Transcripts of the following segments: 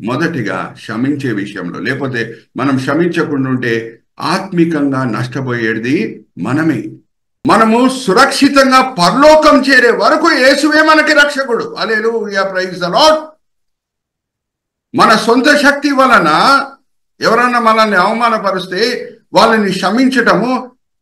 మొదటిగా క్షమించే విషయంలో, లేకపోతే మనం క్షమించకుండా ఉంటే ఆత్మికంగా నష్టపోయేది మనమే. మనము సురక్షితంగా పరలోకం చేరే వరకు యేసువే మనకి రక్షకుడు. హల్లెలూయా, ప్రైజ్ ది లార్డ్. మన సొంత శక్తి వలన ఎవరన్నా మనల్ని అవమానపరిస్తే వాళ్ళని క్షమించటము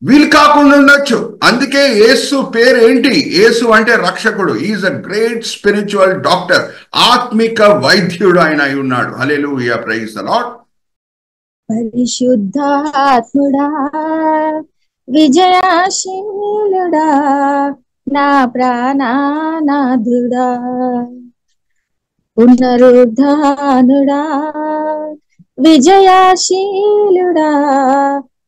వీలు కాకుండా ఉండొచ్చు. అందుకే యేసు పేరు ఏంటి? యేసు అంటే రక్షకుడు. Is a great spiritual doctor. ఆత్మిక వైద్యుడు ఆయన అయి ఉన్నాడు. హల్లెలూయా, ప్రైజ్ ది లార్డ్. పరిశుద్ధాత్ముడా విజయశీలుడా నా ప్రాణనాథుడా పునరుద్ధానుడా విజయశీలుడా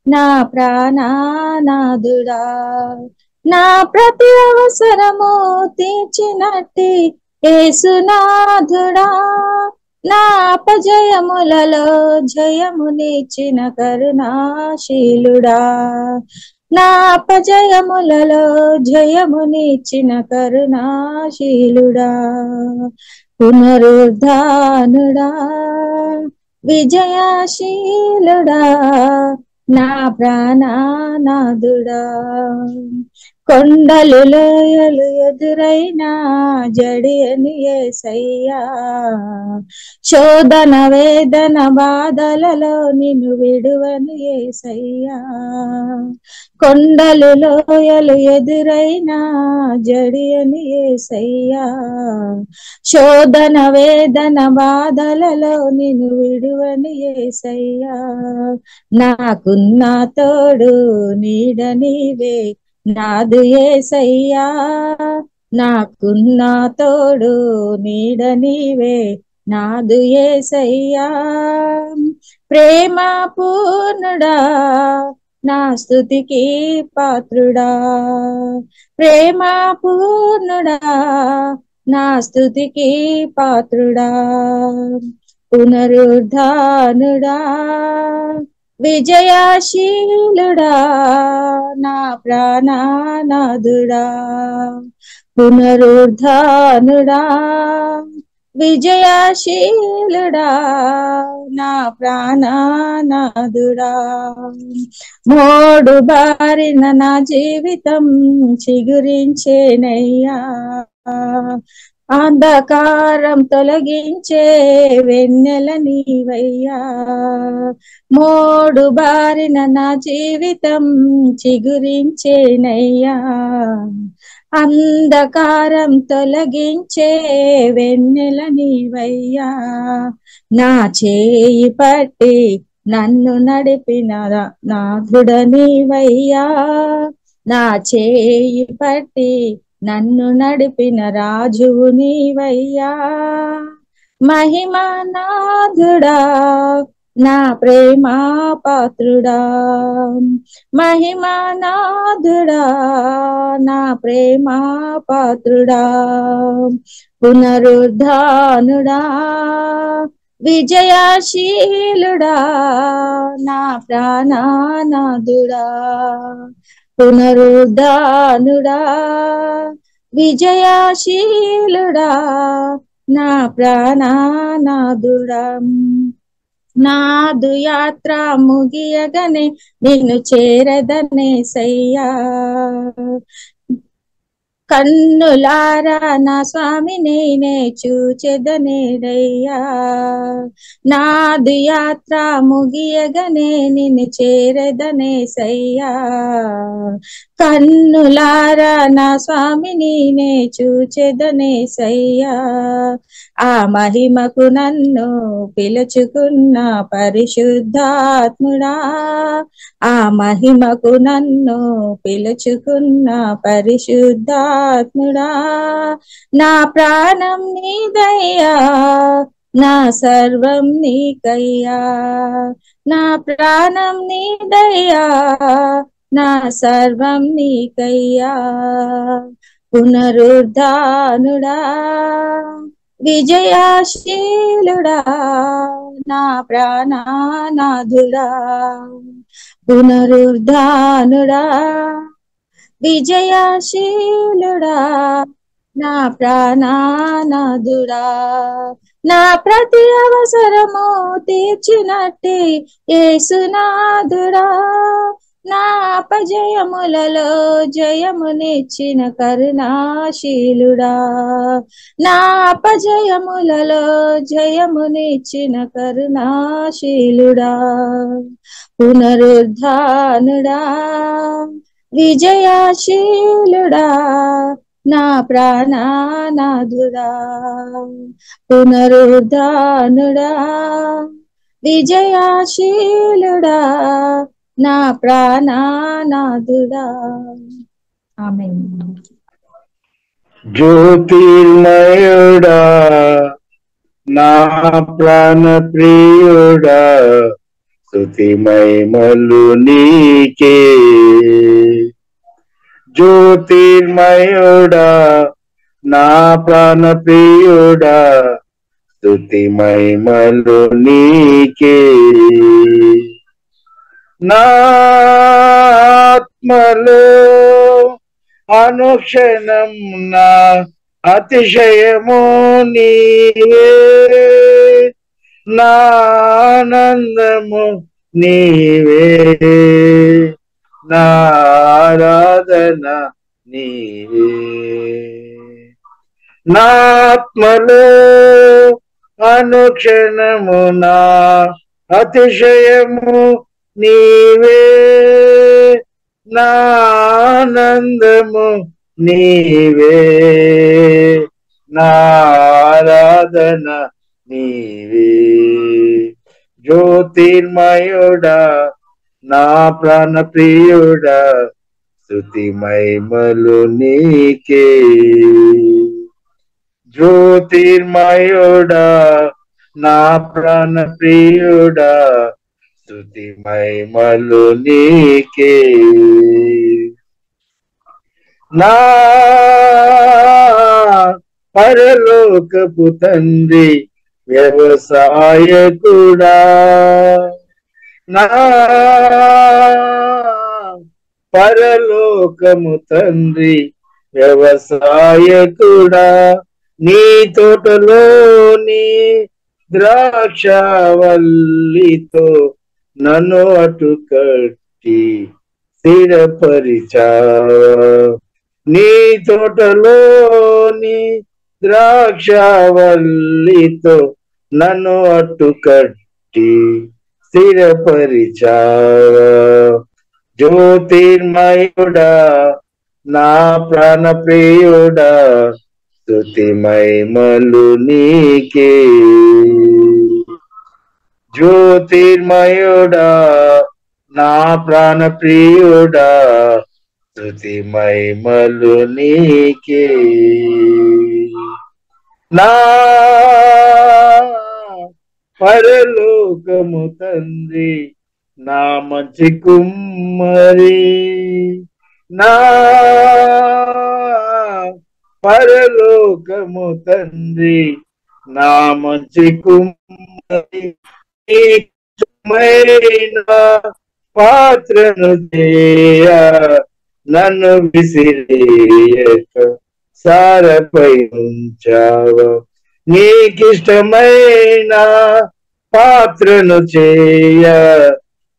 నా ప్రాణనాథుడా నా ప్రతి అవసరము తీర్చినట్టి యేసునాథుడా నా అపజయములలో జయమునిచ్చిన కరుణాశీలుడా నా అపజయములలో జయమునిచ్చిన కరుణాశీలుడా పునరుద్ధానుడా విజయశీలుడా నా ప్రాణనాథుడా కొండలు లోయలు ఎదురైనా జడియని యేసయ్యా శోధన వేదన బాధలలో నిన్ను విడువని యేసయ్యా కొండలు లోయలు ఎదురైనా జడియని యేసయ్యా శోధన వేదన బాధలలో నిన్ను విడువని యేసయ్యా నాకున్న తోడు నీడ నీవే నాదు యేసయ్యా నాకున్న తోడు నీడ నీవే నాదు యేసయ్యా ప్రేమ పూర్ణుడా నా స్తుతికి పాత్రుడా ప్రేమ పూర్ణుడా నా స్తుతికి పాత్రుడా పునరుద్ధానుడా విజయశీలుడా నా ప్రాణనాథుడా పునరుద్ధానుడా విజయశీలుడా నా ప్రాణనాథుడా మోడు బారిన నా జీవితం చిగురించేనయ్యా అంధకారం తొలగించే వెన్నెల నీవయ్యా మోడు బారిన నా జీవితం చిగురించేనయ్యా అంధకారం తొలగించే వెన్నెల నీవయ్యా నా చేయి పట్టి నన్ను నడిపిన నాథుడ నీవయ్యా నా చేయి పట్టి నన్ను నడిపిన రాజువు నీవయ్యా మహిమానాథుడా నా ప్రేమా పాత్రుడా మహిమానాథుడా నా ప్రేమా పాత్రుడా పునరుద్ధానుడా విజయశీలుడా నా ప్రాణనాథుడా పునరుద్ధానుడా విజయశీలుడా నా ప్రాణనాథుడా నాదు యాత్ర ముగియగనే నిన్ను చేరదనే సయ్యా కన్నులారా నా స్వామి నేనే చూచెదనేరయ్యా నాదు యాత్ర ముగియగనే నిన్ను చేరదనే సయ్యా కన్నులారా నా స్వామి నేనే చూచెదనే సయ్యా ఆ మహిమకు నన్ను పిలుచుకున్న పరిశుద్ధాత్ముడా ఆ మహిమకు నన్ను పిలుచుకున్న పరిశుద్ధాత్ముడా నా ప్రాణం నీదయ్యా నా సర్వం నీకయ్యా నా ప్రాణం నీదయ్యా నా సర్వం నీకయ్యా పునరుద్ధానుడా విజయశీలుడా నా ప్రాణనాథుడా పునరుద్ధానుడా విజయశీలుడా నా ప్రాణనాథుడా. నా ప్రతి అవసరము తీర్చినట్టి యేసునాథుడా. నా అపజయములలో జయమునిచ్చిన కరుణాశీలుడా. నా అపజయములలో జయమునిచ్చిన కరుణాశీలుడా. పునరుద్ధానుడా, విజయశీలుడా, నా ప్రాణనాథుడా. పునరుద్ధానుడా, విజయశీలుడా, నా ప్రాణనాథుడా. ఆమేన్. జ్యోతిర్మయుడా, నా ప్రాణ ప్రియుడా, స్తుతి మహిమలు నీకే. జ్యోతిర్మయుడా, నా ప్రాణ ప్రియుడా, స్తుతి మహిమలు నీకే. నా ఆత్మలో అనుక్షణం నా అతిశయము నీవే, నా ఆనందము నీవే, నా ఆరాధన నీవే. నా ఆత్మలో అనుక్షణము నా అతిశయము నీవే, నా ఆనందము నీవే, నా ఆరాధన నీవే. జ్యోతిర్మయుడా, నా ప్రాణ ప్రియుడా, స్తుతి మహిమలు నీకే. జ్యోతిర్మయుడా, నా ప్రాణ ప్రియుడా, స్తుతి మహిమలు నీకే. నా పరలోకపు తండ్రి వ్యవసాయకుడా, నా పరలోకము తండ్రి వ్యవసాయకుడా, నీ తోటలోని ద్రాక్షవల్లితో నన్ను అటు కట్టి స్థిరపరిచావా. నీ తోటలోని ద్రాక్షవల్లితో నన్ను అటు కట్టి స్థిరపరిచావా. జ్యోతిర్మయుడా, నా ప్రాణ ప్రియుడా, స్తుతి మహిమలు నీకే. జ్యోతిర్మయుడా, నా ప్రాణ ప్రియుడా, స్తుతి మహిమలు నీకే. నా పరలోకము తండ్రి, నా మంచి కుమ్మరి, నా పరలోకము తండ్రి, నా మంచి కుమ్మరి, పాత్రను చేయ నన్ను విసిరేయక సారపై ఉంచావా. నీకిష్టమైన పాత్రను చేయ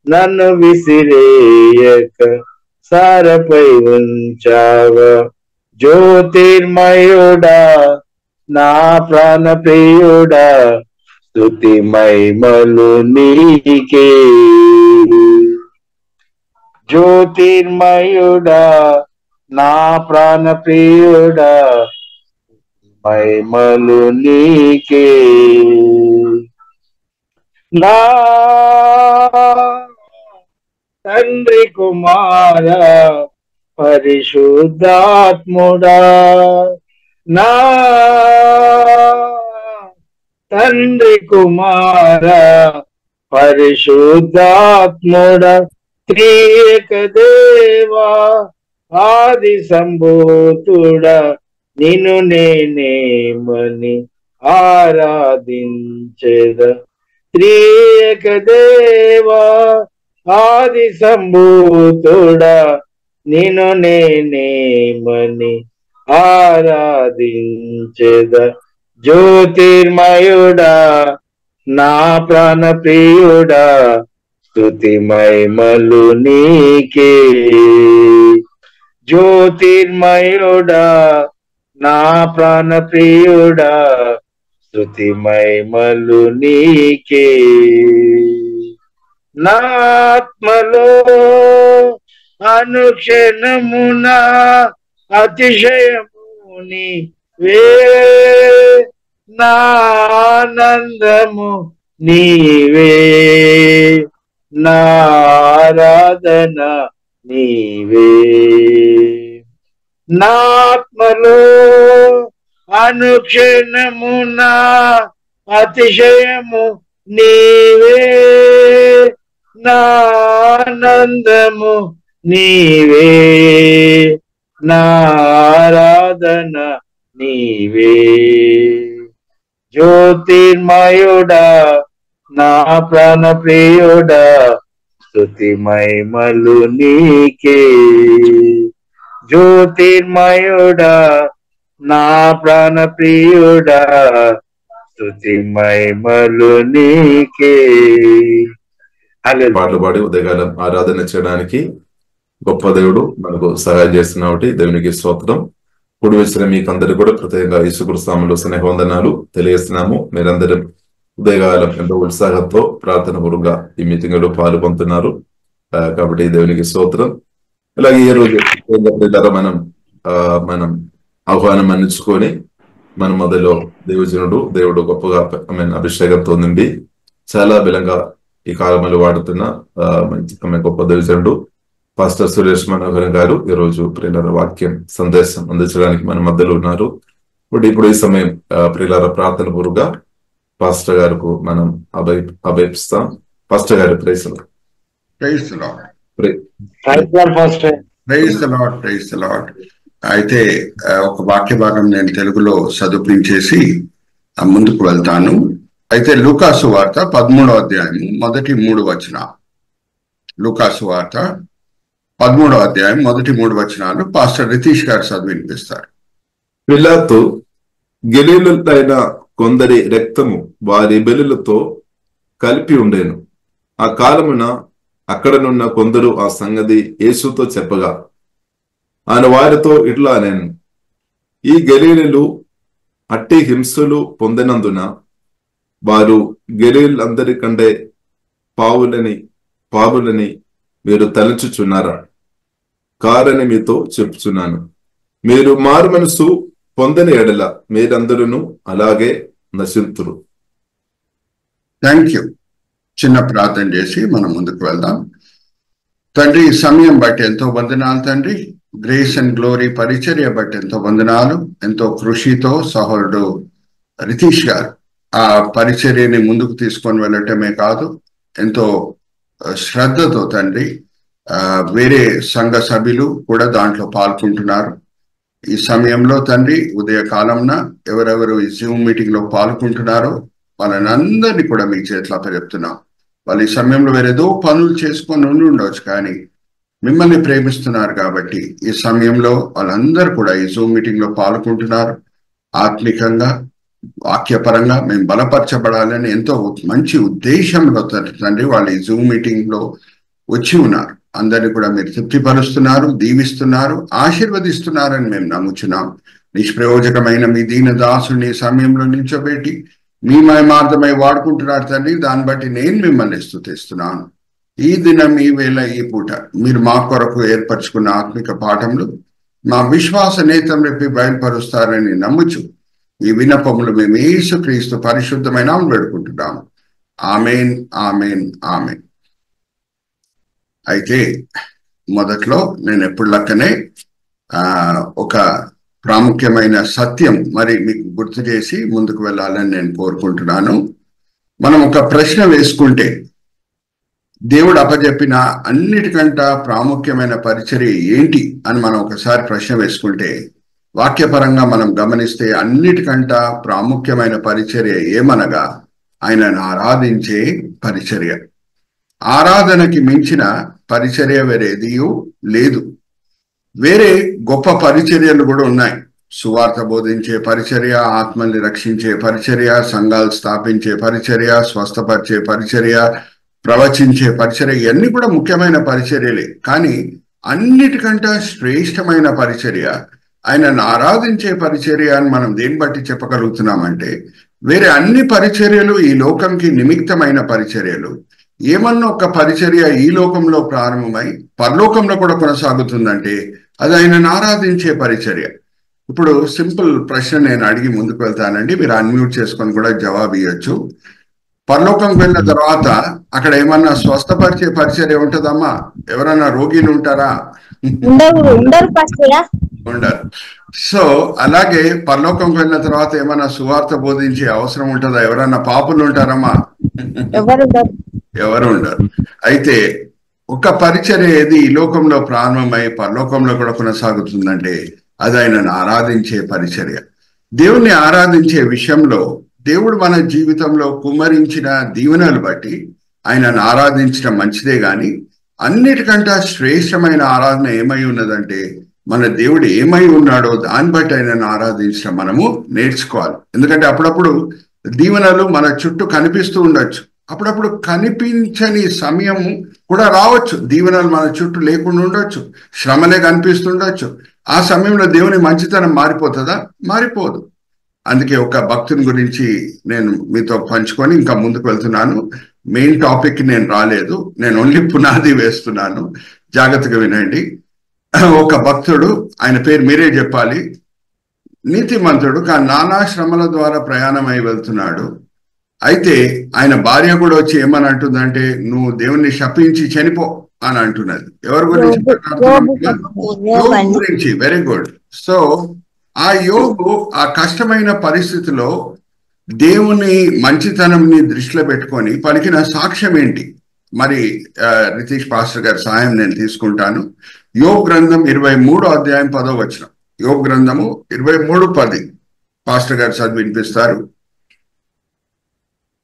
నన్ను విసిరేయక సారపై ఉంచావా. జ్యోతిర్మయుడా, నా ప్రాణ ప్రియుడా, స్తుతి మహిమలు నీకే. జ్యోతిర్మయుడా, నా ప్రాణ ప్రియుడా, మహిమలు నీకే. నా తండ్రి కుమార పరిశుద్ధాత్ముడా, నా తండ్రి కుమార పరిశుద్ధాత్ముడా, త్రియేక దేవా ఆది సంభూతుడా, నిన్ను నేనేమని ఆరాధించెద. త్రియేక దేవా ఆది సంభూతుడా, నిన్ను నేనేమని ఆరాధించెద. జ్యోతిర్మయుడా నా ప్రాణ ప్రియుడా స్తుతి మహిమలు నీకే. జ్యోతిర్మయుడా నా ప్రాణ ప్రియుడా స్తుతి మహిమలు నీకే. నా ఆత్మలో అనుక్షణమున అతిశయము నీవే, నా ఆనందము నీవే, నా ఆరాధన నీవే. నా ఆత్మలో అనుక్షణమున అతిశయము నీవే, నా ఆనందము నీవే, నా ఆరాధన నీవే. జ్యోతిర్మయుడా నా ప్రాణ ప్రియుడా స్తుతి మహిమలు నీకే. జ్యోతిర్మయుడా నా ప్రాణ ప్రియుడా స్తుతి మహిమలు నీకే. పాటలు పాడి ఉదయకాలం ఆరాధన చేయడానికి గొప్ప దేవుడు మనకు సహాయం చేస్తున్నటి దేవునికి స్తోత్రం. కూడి వచ్చిన మీకు అందరికీ కూడా ప్రత్యేకంగా యేసుక్రీస్తు నామములో స్నేహవందనాలు తెలియజేస్తున్నాము. మీరందరూ ఉదయకాలం ఎంతో ఉత్సాహంతో ప్రార్థన పూర్వకంగా ఈ మీటింగ్ లో పాల్గొంటున్నారు కాబట్టి దేవునికి స్తోత్రం. అలాగే ఈ రోజు మనం ఆహ్వానం అందించుకొని మన మొదలో దేవుడు గొప్పగా అభిషేకంతో నిండి చాలా బలంగా ఈ కాలంలో వాడుతున్న గొప్ప దైవజనుడు పాస్టర్ సురేష్ మనోహరం గారు ఈ రోజు ప్రియులార వాక్యం సందేశం అందించడానికి మన మధ్యలో ఉన్నారు. ఇప్పుడు ఈ సమయం ప్రియులార ప్రార్థన పూర్వకంగా పాస్టర్ గారికి మనం అభయపిస్తాం. పాస్టర్ గారు ప్రైజ్ ది లార్డ్. అయితే ఒక వాక్య భాగం నేను తెలుగులో చదువుపించేసి ముందుకు వెళ్తాను. అయితే లూకాసు వార్త 13వ అధ్యాయం మొదటి 3 వచనాలు. లూకాసు వార్త 13వ అధ్యాయం మొదటి 3 వచనాలు పాస్టర్ రితీష్ గారు చదివినిపిస్తారు. పిలాతు గలిలయులైన కొందరి రక్తము వారి బలులతో కలిపి ఉండేను. ఆ కాలమున అక్కడనున్న కొందరు ఆ సంగతి యేసుతో చెప్పగా ఆయన వారితో ఇట్లా నేను, ఈ గలీలీయులు అట్టి హింసలు పొందినందున వారు గలీలీయులందరికంటే పావులని మీరు తలంచుచున్నారా? కారని మీతో చెప్పుచున్నాను. మీరు మారు మనసు పొందని ఎడల మీరందరూ అలాగే నశింతురు. Thank you. చిన్న ప్రార్థన చేసి మనం ముందుకు వెళ్దాం. తండ్రి, ఈ సమయం బట్టి ఎంతో వందనాలు తండ్రి. గ్రేస్ అండ్ గ్లోరీ పరిచర్య బట్టి ఎంతో వందనాలు. ఎంతో కృషితో సహోదరుడు రితీష్ గారు ఆ పరిచర్యని ముందుకు తీసుకొని వెళ్ళటమే కాదు, ఎంతో శ్రద్ధతో తండ్రి వేరే సంఘ సభ్యులు కూడా దాంట్లో పాల్గొంటున్నారు. ఈ సమయంలో తండ్రి ఉదయకాలంన ఎవరెవరు ఈ జూమ్ మీటింగ్ లో పాల్గొంటున్నారో వాళ్ళని అందరినీ కూడా మీ చేతిలో అప్పచెప్తున్నాం. వాళ్ళు ఈ సమయంలో వేరేదో పనులు చేసుకొని ఉండవచ్చు, కానీ మిమ్మల్ని ప్రేమిస్తున్నారు కాబట్టి ఈ సమయంలో వాళ్ళందరూ కూడా ఈ జూమ్ మీటింగ్ లో పాల్గొంటున్నారు. ఆత్మికంగా వాక్యపరంగా మేము బలపరచబడాలని ఎంతో మంచి ఉద్దేశంలో తండ్రి వాళ్ళు ఈ జూమ్ మీటింగ్ లో వచ్చి ఉన్నారు. అందరినీ కూడా మీరు తృప్తిపరుస్తున్నారు, దీవిస్తున్నారు, ఆశీర్వదిస్తున్నారని మేము నమ్ముచున్నాం. నిష్ప్రయోజకమైన మీ దీన దాసుని సమయంలో నిల్చోబెట్టి మీ మహిమార్థమై వాడుకుంటున్నారు తండ్రి. దాన్ని బట్టి నేను మిమ్మల్ని స్తుతిస్తున్నాను. ఈ దినం, ఈ వేళ, ఈ పూట మీరు మా కొరకు ఏర్పరచుకున్న ఆత్మిక పాఠములు మా విశ్వాస నేతం రేపి బయలుపరుస్తారని నమ్ముచు ఈ విన్నపములు మేము యేసుక్రీస్తు పరిశుద్ధమైన వేడుకుంటున్నాము. Amen, amen, amen. అయితే మొదట్లో నేను ఎప్పుడు లెక్కనే ఒక ప్రాముఖ్యమైన సత్యం మరి మీకు గుర్తు చేసి ముందుకు వెళ్ళాలని నేను కోరుకుంటున్నాను. మనం ఒక ప్రశ్న వేసుకుంటే, దేవుడు అప్పచెప్పిన అన్నిటికంటే ప్రాముఖ్యమైన పరిచర్య ఏంటి అని మనం ఒకసారి ప్రశ్న వేసుకుంటే, వాక్యపరంగా మనం గమనిస్తే అన్నిటికంటే ప్రాముఖ్యమైన పరిచర్య ఏమనగా ఆయనను ఆరాధించే పరిచర్య. ఆరాధనకి మించిన పరిచర్య వేరేది లేదు. వేరే గొప్ప పరిచర్యలు కూడా ఉన్నాయి. సువార్త బోధించే పరిచర్య, ఆత్మల్ని రక్షించే పరిచర్య, సంఘాలు స్థాపించే పరిచర్య, స్వస్థపరిచే పరిచర్య, ప్రవచించే పరిచర్య, ఇవన్నీ కూడా ముఖ్యమైన పరిచర్యలే. కానీ అన్నిటికంటే శ్రేష్టమైన పరిచర్య ఆయనను ఆరాధించే పరిచర్య అని మనం దేన్ని బట్టి చెప్పగలుగుతున్నామంటే, వేరే అన్ని పరిచర్యలు ఈ లోకంకి నిమిత్తమైన పరిచర్యలు. ఏమన్నా ఒక పరిచర్య ఈ లోకంలో ప్రారంభమై పరలోకంలో కూడా కొనసాగుతుందంటే అది ఆయనను ఆరాధించే పరిచర్య. ఇప్పుడు సింపుల్ ప్రశ్న నేను అడిగి ముందుకు వెళ్తానండి, మీరు అన్మ్యూట్ చేసుకొని కూడా జవాబు ఇవ్వచ్చు. పరలోకంకి వెళ్ళిన తర్వాత అక్కడ ఏమన్నా స్వస్థపరిచే పరిచర్య ఉంటుందమ్మా? ఎవరన్నా రోగిలు ఉంటారా? ఉండరు. సో అలాగే పరలోకంకి వెళ్ళిన తర్వాత ఏమన్నా సువార్త బోధించే అవసరం ఉంటుందా? ఎవరన్నా పాపులు ఉంటారమ్మా? ఎవరు ఉండరు. అయితే ఒక పరిచర్య ఏది ఈ లోకంలో ప్రారంభమై పరలోకంలో కూడా కొనసాగుతుందంటే అది ఆయనను ఆరాధించే పరిచర్య. దేవుణ్ణి ఆరాధించే విషయంలో దేవుడు మన జీవితంలో కుమ్మరించిన దీవెనలు బట్టి ఆయనను ఆరాధించడం మంచిదే. గాని అన్నిటికంటే శ్రేష్టమైన ఆరాధన ఏమై ఉన్నదంటే మన దేవుడు ఏమై ఉన్నాడో దాన్ని బట్టి ఆయనను ఆరాధించడం మనము నేర్చుకోవాలి. ఎందుకంటే అప్పుడప్పుడు దీవెనలు మన చుట్టూ కనిపిస్తూ ఉండొచ్చు, అప్పుడప్పుడు కనిపించని సమయం కూడా రావచ్చు. దీవెనలు మన చుట్టూ లేకుండా ఉండొచ్చు, శ్రమలే కనిపిస్తుండొచ్చు. ఆ సమయంలో దేవుని మంచితనం మారిపోతుందా? మారిపోదు. అందుకే ఒక భక్తుని గురించి నేను మీతో పంచుకొని ఇంకా ముందుకు వెళ్తున్నాను. మెయిన్ టాపిక్ నేను రాలేదు, నేను ఓన్లీ పునాది వేస్తున్నాను. జాగ్రత్తగా వినండి. ఒక భక్తుడు, ఆయన పేరు మీరే చెప్పాలి, నీతిమంతుడు, కానీ నానా శ్రమల ద్వారా ప్రయాణం అయి వెళ్తున్నాడు. అయితే ఆయన భార్య కూడా వచ్చి ఏమని అంటుందంటే, నువ్వు దేవుణ్ణి శపించి చనిపో అని అంటున్నది. ఎవరి గురించి? యోబు గురించి. Very good. సో ఆ యోబు ఆ కష్టమైన పరిస్థితిలో దేవుని మంచితనంని దృష్టిలో పెట్టుకొని పలికిన సాక్ష్యం ఏంటి? మరి రితీష్ పాస్టర్ గారి సహాయం నేను తీసుకుంటాను. యోబు గ్రంథం 23వ అధ్యాయం 10వ వచనం. యోబు గ్రంథము 23:10 పాస్టర్ గారు చదివి వినిపిస్తారు.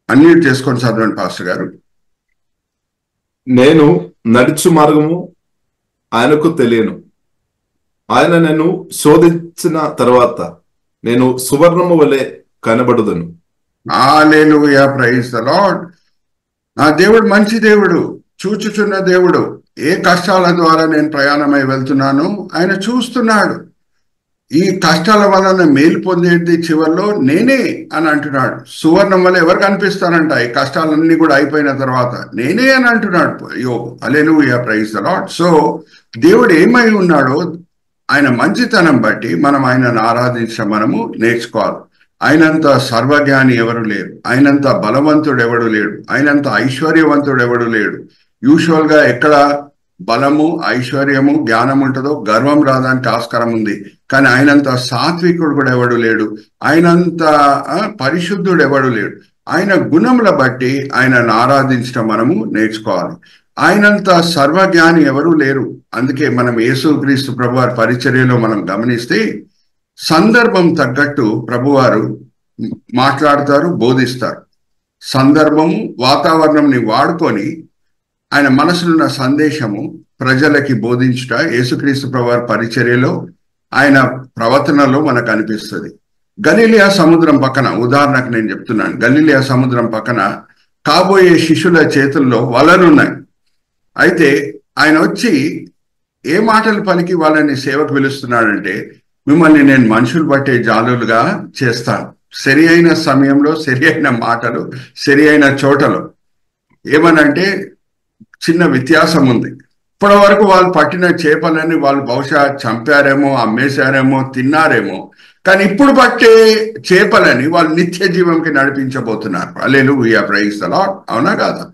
అన్మ్యూట్ చేసుకొని చదవండి పాస్టర్ గారు. నేను నడుచు మార్గము ఆయనకు తెలియను, ఆయన నన్ను శోధించిన తర్వాత నేను సువర్ణము వలె కనబడుదును. హల్లెలూయా, ప్రైజ్ ద లార్డ్. నా దేవుడు మంచి దేవుడు, చూచుచున్న దేవుడు. ఏ కష్టాల ద్వారా నేను ప్రయాణమై వెళ్తున్నాను ఆయన చూస్తున్నాడు. ఈ కష్టాల వలన మేలు పొందేది చివరిలో నేనే అని అంటున్నాడు. సువర్ణం వల్ల ఎవరు కనిపిస్తారంట? ఈ కష్టాలన్నీ కూడా అయిపోయిన తర్వాత నేనే అని అంటున్నాడు యోబు. హల్లెలూయా, ప్రైజ్ ద లార్డ్. సో దేవుడు ఏమై ఉన్నాడో ఆయన మంచితనం బట్టి మనం ఆయనను ఆరాధించడం మనము నేర్చుకోవాలి. ఆయనంత సర్వజ్ఞాని ఎవరు లేరు, ఆయనంత బలవంతుడు ఎవడు లేడు, ఆయనంత ఐశ్వర్యవంతుడు ఎవడు లేడు. యూజువల్ గా ఎక్కడ బలము, ఐశ్వర్యము, జ్ఞానం ఉంటుందో గర్వం రావడానికి ఆస్కారం ఉంది. కానీ ఆయనంత సాత్వికుడు కూడా ఎవడు లేడు, ఆయనంత పరిశుద్ధుడు ఎవడు లేడు. ఆయన గుణముల బట్టి ఆయనను ఆరాధించడం మనము నేర్చుకోవాలి. ఆయనంత సర్వజ్ఞాని ఎవరూ లేరు. అందుకే మనం యేసుక్రీస్తు ప్రభువారి పరిచర్యలో మనం గమనిస్తే సందర్భం తగ్గట్టు ప్రభువారు మాట్లాడతారు, బోధిస్తారు. సందర్భము, వాతావరణంని వాడుకొని ఆయన మనసులున్న సందేశము ప్రజలకి బోధించుట యేసుక్రీస్తు ప్రభువారి పరిచర్యలో ఆయన ప్రవర్తనలో మనకు అనిపిస్తుంది. గలిలయ సముద్రం పక్కన, ఉదాహరణకు నేను చెప్తున్నాను, గలిలయ సముద్రం పక్కన కాబోయే శిష్యుల చేతుల్లో వలలున్నాయి. అయితే ఆయన వచ్చి ఏ మాటలు పలికి వాళ్ళని సేవకు పిలుస్తున్నాడంటే, మిమ్మల్ని నేను మనుషులు పట్టే జాలులుగా చేస్తాను. సరి అయిన సమయంలో సరి అయిన మాటలు, సరి అయిన చోటలో. ఏమనంటే చిన్న వ్యత్యాసం ఉంది. ఇప్పటి వరకు వాళ్ళు పట్టిన చేపలని వాళ్ళు బహుశా చంపారేమో, అమ్మేశారేమో, తిన్నారేమో. కానీ ఇప్పుడు పట్టే చేపలని వాళ్ళు నిత్య జీవంకి నడిపించబోతున్నారు. హల్లెలూయా, ప్రైజ్ ద లార్డ్. అవునా కాదా?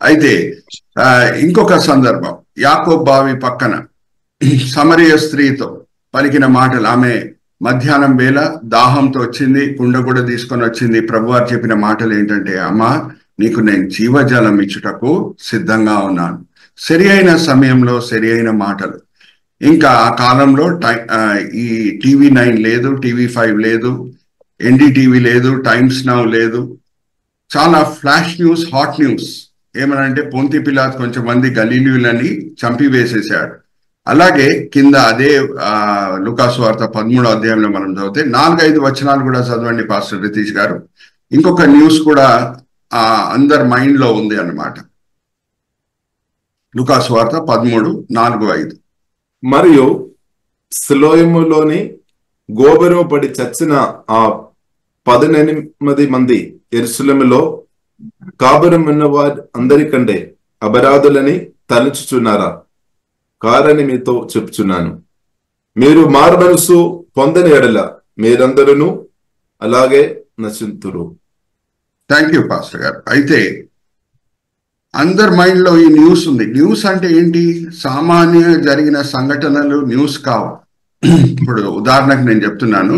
అయితే ఇంకొక సందర్భం, యాకోబు బావి పక్కన సమరయ స్త్రీతో పలికిన మాటలు. ఆమె మధ్యాహ్నం వేళ దాహంతో వచ్చింది, కుండ కూడా తీసుకొని వచ్చింది. ప్రభువారు చెప్పిన మాటలు ఏంటంటే, అమ్మా నీకు నేను జీవజలం ఇచ్చుటకు సిద్ధంగా ఉన్నాను. సరి అయిన సమయంలో సరి అయిన మాటలు. ఇంకా ఆ కాలంలో ఈ టీవీ 9 లేదు, టీవీ 5 లేదు, ఎన్డీటీవీ లేదు, టైమ్స్ నౌ లేదు. చాలా ఫ్లాష్ న్యూస్, హాట్ న్యూస్. ఏమనంటే పొంతి పిలాతు కొంచెం మంది గలీలీయులని చంపివేసేసాడు. అలాగే కింద అదే లూకాసు వార్త 13వ అధ్యాయంలో మనం చదివితే 4-5 వచనాలు కూడా చదవండి పాస్టర్ రితీష్ గారు. ఇంకొక న్యూస్ కూడా అందరి మైండ్ లో ఉంది అన్నమాట. లూకాసు వార్త 13:4-5. మరియు సిలోయములోని గోబెరము పడి చచ్చిన ఆ 18 మంది యెరూషలేములో కాపురం ఉన్న వారి అందరికంటే అపరాధులని తలుచుచున్నారా? కారని మీతో చెప్తున్నాను. మీరు మారుమనసు పొందని ఎడల మీరందరూ అలాగే నశింతురు. థ్యాంక్ యూ పాస్టర్ గారు. అయితే అందరి మైండ్ లో ఈ న్యూస్ ఉంది. న్యూస్ అంటే ఏంటి? సామాన్యంగా జరిగిన సంఘటనలు న్యూస్ కావు. ఇప్పుడు ఉదాహరణకు నేను చెప్తున్నాను,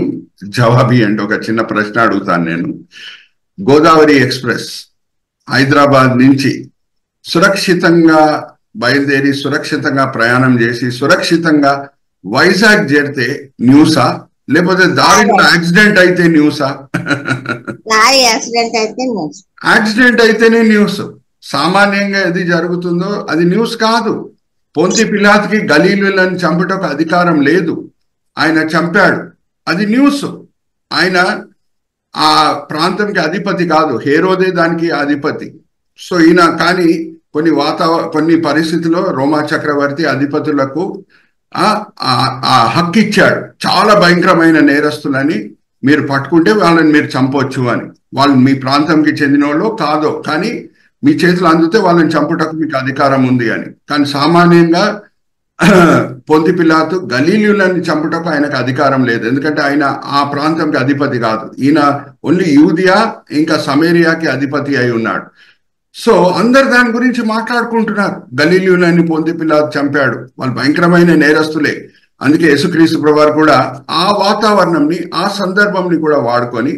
జవాబీ అంటే ఒక చిన్న ప్రశ్న అడుగుతాను నేను. గోదావరి ఎక్స్ప్రెస్ హైదరాబాద్ నుంచి సురక్షితంగా బయలుదేరి సురక్షితంగా ప్రయాణం చేసి సురక్షితంగా వైజాగ్ చేరితే న్యూసా, లేకపోతే దారిలో యాక్సిడెంట్ అయితే న్యూసా? యాక్సిడెంట్ అయితేనే న్యూస్. సామాన్యంగా ఏది జరుగుతుందో అది న్యూస్ కాదు. పొంతి పిలాతుకి గలీలులను చంపటకు అధికారం లేదు, ఆయన చంపాడు, అది న్యూస్. ఆయన ఆ ప్రాంతంకి అధిపతి కాదు, హేరోదే దానికి అధిపతి. సో ఈయన కానీ కొన్ని పరిస్థితుల్లో రోమా చక్రవర్తి అధిపతులకు ఆ హక్కు ఇచ్చాడు, చాలా భయంకరమైన నేరస్తులని మీరు పట్టుకుంటే వాళ్ళని మీరు చంపొచ్చు అని. వాళ్ళు మీ ప్రాంతంకి చెందిన వాళ్ళు కాదో, కానీ మీ చేతులు అందితే వాళ్ళని చంపుటకు మీకు అధికారం ఉంది అని. కానీ సామాన్యంగా పొంతి పిలాతు గలీలులని చంపుటకు ఆయనకు అధికారం లేదు, ఎందుకంటే ఆయన ఆ ప్రాంతంకి అధిపతి కాదు. ఈయన ఓన్లీ యూదియా ఇంకా సమేరియాకి అధిపతి అయి ఉన్నాడు. సో అందరు దాని గురించి మాట్లాడుకుంటున్నారు. గలీలులని పొంతి పిలాతు చంపాడు, వాళ్ళు భయంకరమైన నేరస్తులే. అందుకే యేసుక్రీస్తు ప్రభువారు కూడా ఆ వాతావరణంని ఆ సందర్భంని కూడా వాడుకొని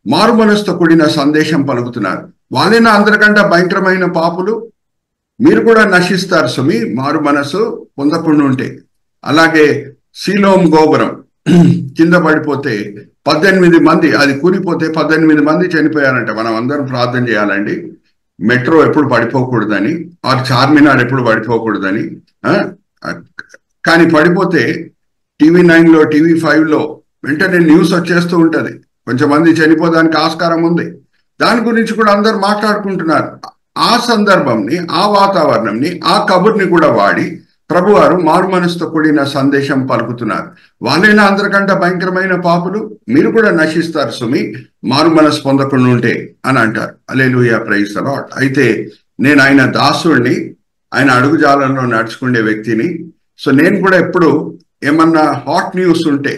మారు మనసుతో కూడిన సందేశం పలుకుతున్నారు. వాళ్ళైనా అందరికంటే భయంకరమైన పాపులు, మీరు కూడా నశిస్తారు సుమి మారు మనసు పొందకుండా ఉంటే. అలాగే సీలోం గోపురం కింద పడిపోతే 18 మంది, అది కూలిపోతే 18 మంది చనిపోయారంట. మనం అందరం ప్రార్థన చేయాలండి, మెట్రో ఎప్పుడు పడిపోకూడదని, ఆ చార్మినార్ ఎప్పుడు పడిపోకూడదని. కానీ పడిపోతే TV9లో TV5లో వెంటనే న్యూస్ వచ్చేస్తూ ఉంటది, కొంచెం మంది చనిపోదానికి ఆస్కారం ఉంది. దాని గురించి కూడా అందరు మాట్లాడుకుంటున్నారు. ఆ సందర్భంని, ఆ వాతావరణంని, ఆ కబుర్ని కూడా వాడి ప్రభువారు మారు మనసుతో కూడిన సందేశం పలుకుతున్నారు. వాళ్ళైనా అందరికంటే భయంకరమైన పాపులు, మీరు కూడా నశిస్తారు సుమి మారు మనసు పొందకుండా ఉంటే అని అంటారు. హల్లెలూయా, ప్రైజ్ ది లార్డ్. అయితే నేను ఆయన దాసుడిని, ఆయన అడుగుజాలంలో నడుచుకునే వ్యక్తిని. సో నేను కూడా ఎప్పుడు ఏమన్నా హాట్ న్యూస్ ఉంటే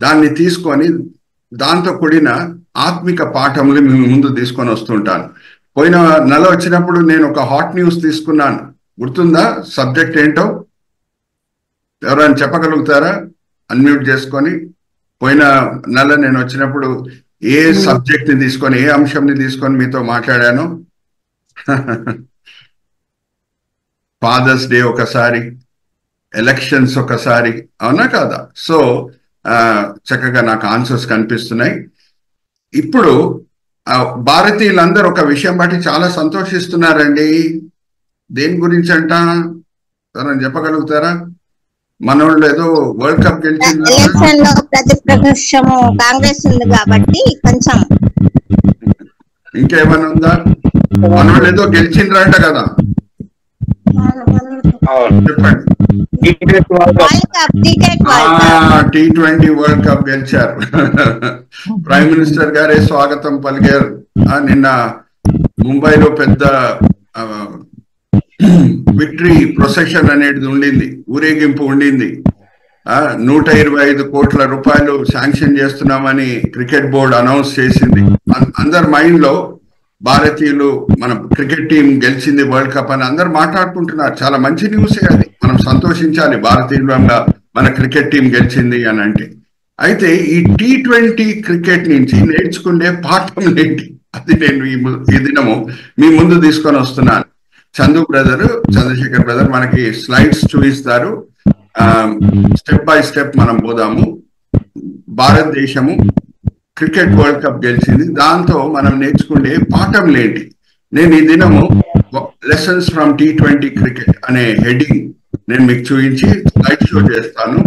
దాన్ని తీసుకొని దాంతో కూడిన ఆత్మిక పాఠములు మేము ముందు తీసుకొని వస్తుంటాను. పోయిన నెల వచ్చినప్పుడు నేను ఒక హాట్ న్యూస్ తీసుకున్నాను, గుర్తుందా? సబ్జెక్ట్ ఏంటో ఎవరైనా చెప్పగలుగుతారా? అన్మ్యూట్ చేసుకొని. పోయిన నెల నేను వచ్చినప్పుడు ఏ సబ్జెక్ట్ ని తీసుకొని, ఏ అంశంని తీసుకొని మీతో మాట్లాడాను? ఫాదర్స్ డే ఒకసారి, ఎలక్షన్స్ ఒకసారి, అవునా కాదా? సో చక్కగా నాకు ఆన్సర్స్ కనిపిస్తున్నాయి. ఇప్పుడు భారతీయులందరూ ఒక విషయం బట్టి చాలా సంతోషిస్తున్నారండి. దేని గురించి అంట చెప్పగలుగుతారా? మనోళ్ళు ఏదో వరల్డ్ కప్ గెలిచింది, ప్రతిపక్షము కాంగ్రెస్ ఉంది కాబట్టి కొంచెం. ఇంకేమైనా ఉందా? మనోళ్ళు ఏదో గెలిచిండ్రంట కదా, చెప్పండి. T20 వరల్డ్ కప్ గెలిచారు. ప్రైమ్ మినిస్టర్ గారే స్వాగతం పలికారు. నిన్న ముంబైలో పెద్ద విక్టరీ ప్రొసెషన్ అనేది ఉండింది, ఊరేగింపు ఉండింది. 125 కోట్ల రూపాయలు శాంక్షన్ చేస్తున్నామని క్రికెట్ బోర్డు అనౌన్స్ చేసింది. అందరి మైండ్ లో భారతీయులు, మన క్రికెట్ టీం గెలిచింది వరల్డ్ కప్ అని అందరు మాట్లాడుకుంటున్నారు. చాలా మంచి న్యూసే అది, మనం సంతోషించాలి భారతీయులంగా మన క్రికెట్ టీం గెలిచింది అని అంటే. అయితే ఈ T20 క్రికెట్ నుంచి నేర్చుకునే పాఠం ఏంటి, అది నేను ఈ దినము మీ ముందు తీసుకొని వస్తున్నాను. చంద్రశేఖర్ బ్రదర్ మనకి స్లైడ్స్ చూపిస్తారు. స్టెప్ బై స్టెప్ మనం పోదాము. భారతదేశము క్రికెట్ వరల్డ్ కప్ గెలిచింది, దాంతో మనం నేర్చుకునే పాఠంలు ఏంటి? నేను ఈ దినము లెసన్స్ ఫ్రమ్ T20 క్రికెట్ అనే హెడ్డింగ్ నేను మీకు చూపించి స్లైడ్ షో చేస్తాను.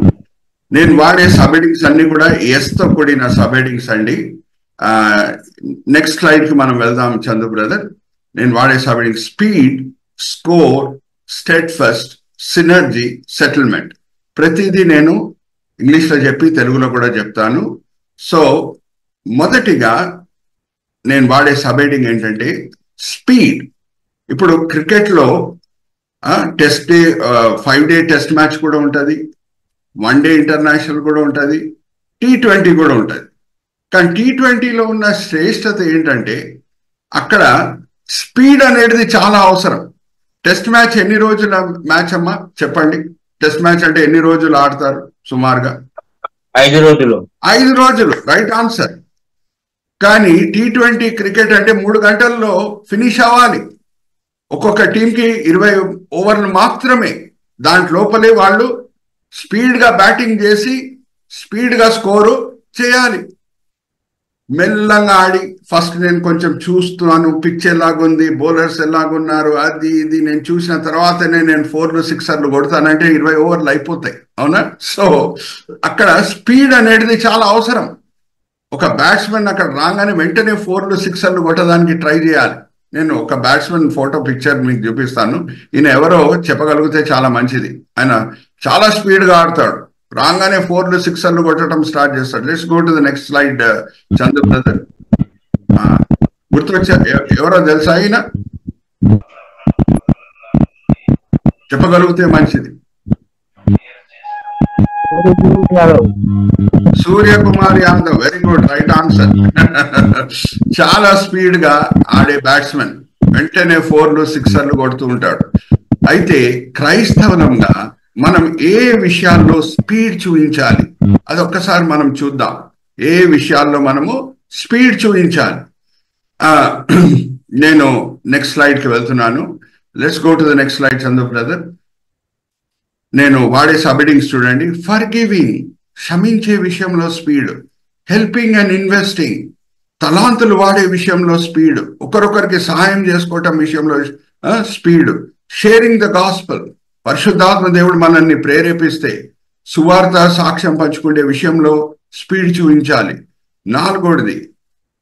నేను వాడే సబ్-హెడింగ్స్ అన్ని కూడా ఎస్తో కూడిన సబ్-హెడింగ్స్ అండి. నెక్స్ట్ స్లైడ్ కి మనం వెళ్దాం చందు బ్రదర్. నేను వాడే sub heading speed, score, steadfast, synergy, settlement. ప్రతిదీ నేను ఇంగ్లీష్ లో చెప్పి తెలుగులో కూడా చెప్తాను. సో మొదటిగా నేను వాడే సబ్-హెడింగ్ ఏంటంటే స్పీడ్. ఇప్పుడు క్రికెట్ లో test day 5 day test match కూడా ఉంటుంది, 1 డే ఇంటర్నేషనల్ కూడా ఉంటుంది, T20 కూడా ఉంటుంది. కానీ T20లో ఉన్న శ్రేష్టత ఏంటంటే అక్కడ స్పీడ్ అనేది చాలా అవసరం. టెస్ట్ మ్యాచ్ ఎన్ని రోజుల మ్యాచ్ అమ్మా చెప్పండి? టెస్ట్ మ్యాచ్ అంటే ఎన్ని రోజులు ఆడతారు సుమారుగా? 5 రోజులు. 5 రోజులు, రైట్ ఆన్సర్. కానీ T20 క్రికెట్ అంటే 3 గంటల్లో ఫినిష్ అవ్వాలి. ఒక్కొక్క టీంకి 20 ఓవర్లు మాత్రమే. దాంట్లోపలే వాళ్ళు స్పీడ్గా బ్యాటింగ్ చేసి స్పీడ్గా స్కోరు చేయాలి. మెల్లంగా ఆడి ఫస్ట్ నేను కొంచెం చూస్తున్నాను, పిచ్ ఎలాగుంది, బౌలర్స్ ఎలాగున్నారు, అది ఇది నేను చూసిన తర్వాతనే నేను 4లు 6లు కొడతానంటే 20 ఓవర్లు అయిపోతాయి. అవునా? సో అక్కడ స్పీడ్ అనేది చాలా అవసరం. ఒక బ్యాట్స్మెన్ అక్కడ రాగానే వెంటనే 4లు 6లు కొట్టడానికి ట్రై చేయాలి. నేను ఒక బ్యాట్స్మెన్ ఫోటో పిక్చర్ మీకు చూపిస్తాను. ఈయన ఎవరో చెప్పగలిగితే చాలా మంచిది. ఆయన చాలా స్పీడ్గా ఆడతాడు, రాగానే 4లు 6లు కొట్టడం స్టార్ట్ చేస్తాడు. Let's go to the next slide Chandu brother. గుర్తొచ్చా? ఎవరో తెలుసా? ఆయన చెప్పగలిగితే మంచిది. Suryakumar Yadav, very good, right answer. చాలా స్పీడ్ గా ఆడే బ్యాట్స్మెన్, వెంటనే 4లు 6లు కొడుతూ ఉంటాడు. అయితే క్రైస్తవంగా మనం ఏ విషయాల్లో స్పీడ్ చూపించాలి అదొక్కసారి మనం చూద్దాం. ఏ విషయాల్లో మనము స్పీడ్ చూపించాలి. నేను నెక్స్ట్ స్లైడ్ కి వెళ్తున్నాను. Let's go to the next slide Chandu brother. నేను వాడే సబ్-హెడింగ్స్ చూడండి. ఫర్ గివింగ్, క్షమించే విషయంలో స్పీడ్. హెల్పింగ్ అండ్ ఇన్వెస్టింగ్, తలాంతులు వాడే విషయంలో స్పీడ్. ఒకరొకరికి సహాయం చేసుకోవటం విషయంలో స్పీడ్. షేరింగ్ ద గాస్పెల్, పరిశుద్ధాత్మ దేవుడు మనల్ని ప్రేరేపిస్తే సువార్త సాక్ష్యం పంచుకునే విషయంలో స్పీడ్ చూపించాలి. 4వది,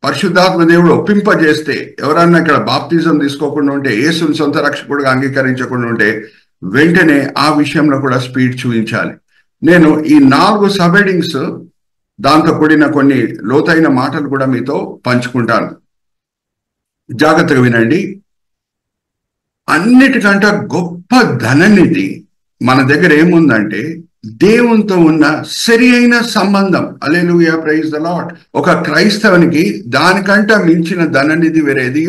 పరిశుద్ధాత్మ దేవుడు ఒప్పింపజేస్తే, ఎవరన్నా ఇక్కడ బాప్తిజం తీసుకోకుండా ఉంటే, యేసుని సొంత రక్షకుడుగా అంగీకరించకుండా ఉంటే వెంటనే ఆ విషయంలో కూడా స్పీడ్ చూపించాలి. నేను ఈ 4 సబ్-హెడింగ్స్ దాంతో కూడిన కొన్ని లోతైన మాటలు కూడా మీతో పంచుకుంటాను. జాగ్రత్తగా వినండి. అన్నిటికంటే గొప్ప ధననిధి మన దగ్గర ఏముందంటే దేవునితో ఉన్న సరి అయిన సంబంధం. హల్లెలూయా, ప్రైజ్ ద లార్డ్. ఒక క్రైస్తవునికి దానికంటే మించిన ధననిధి వేరేది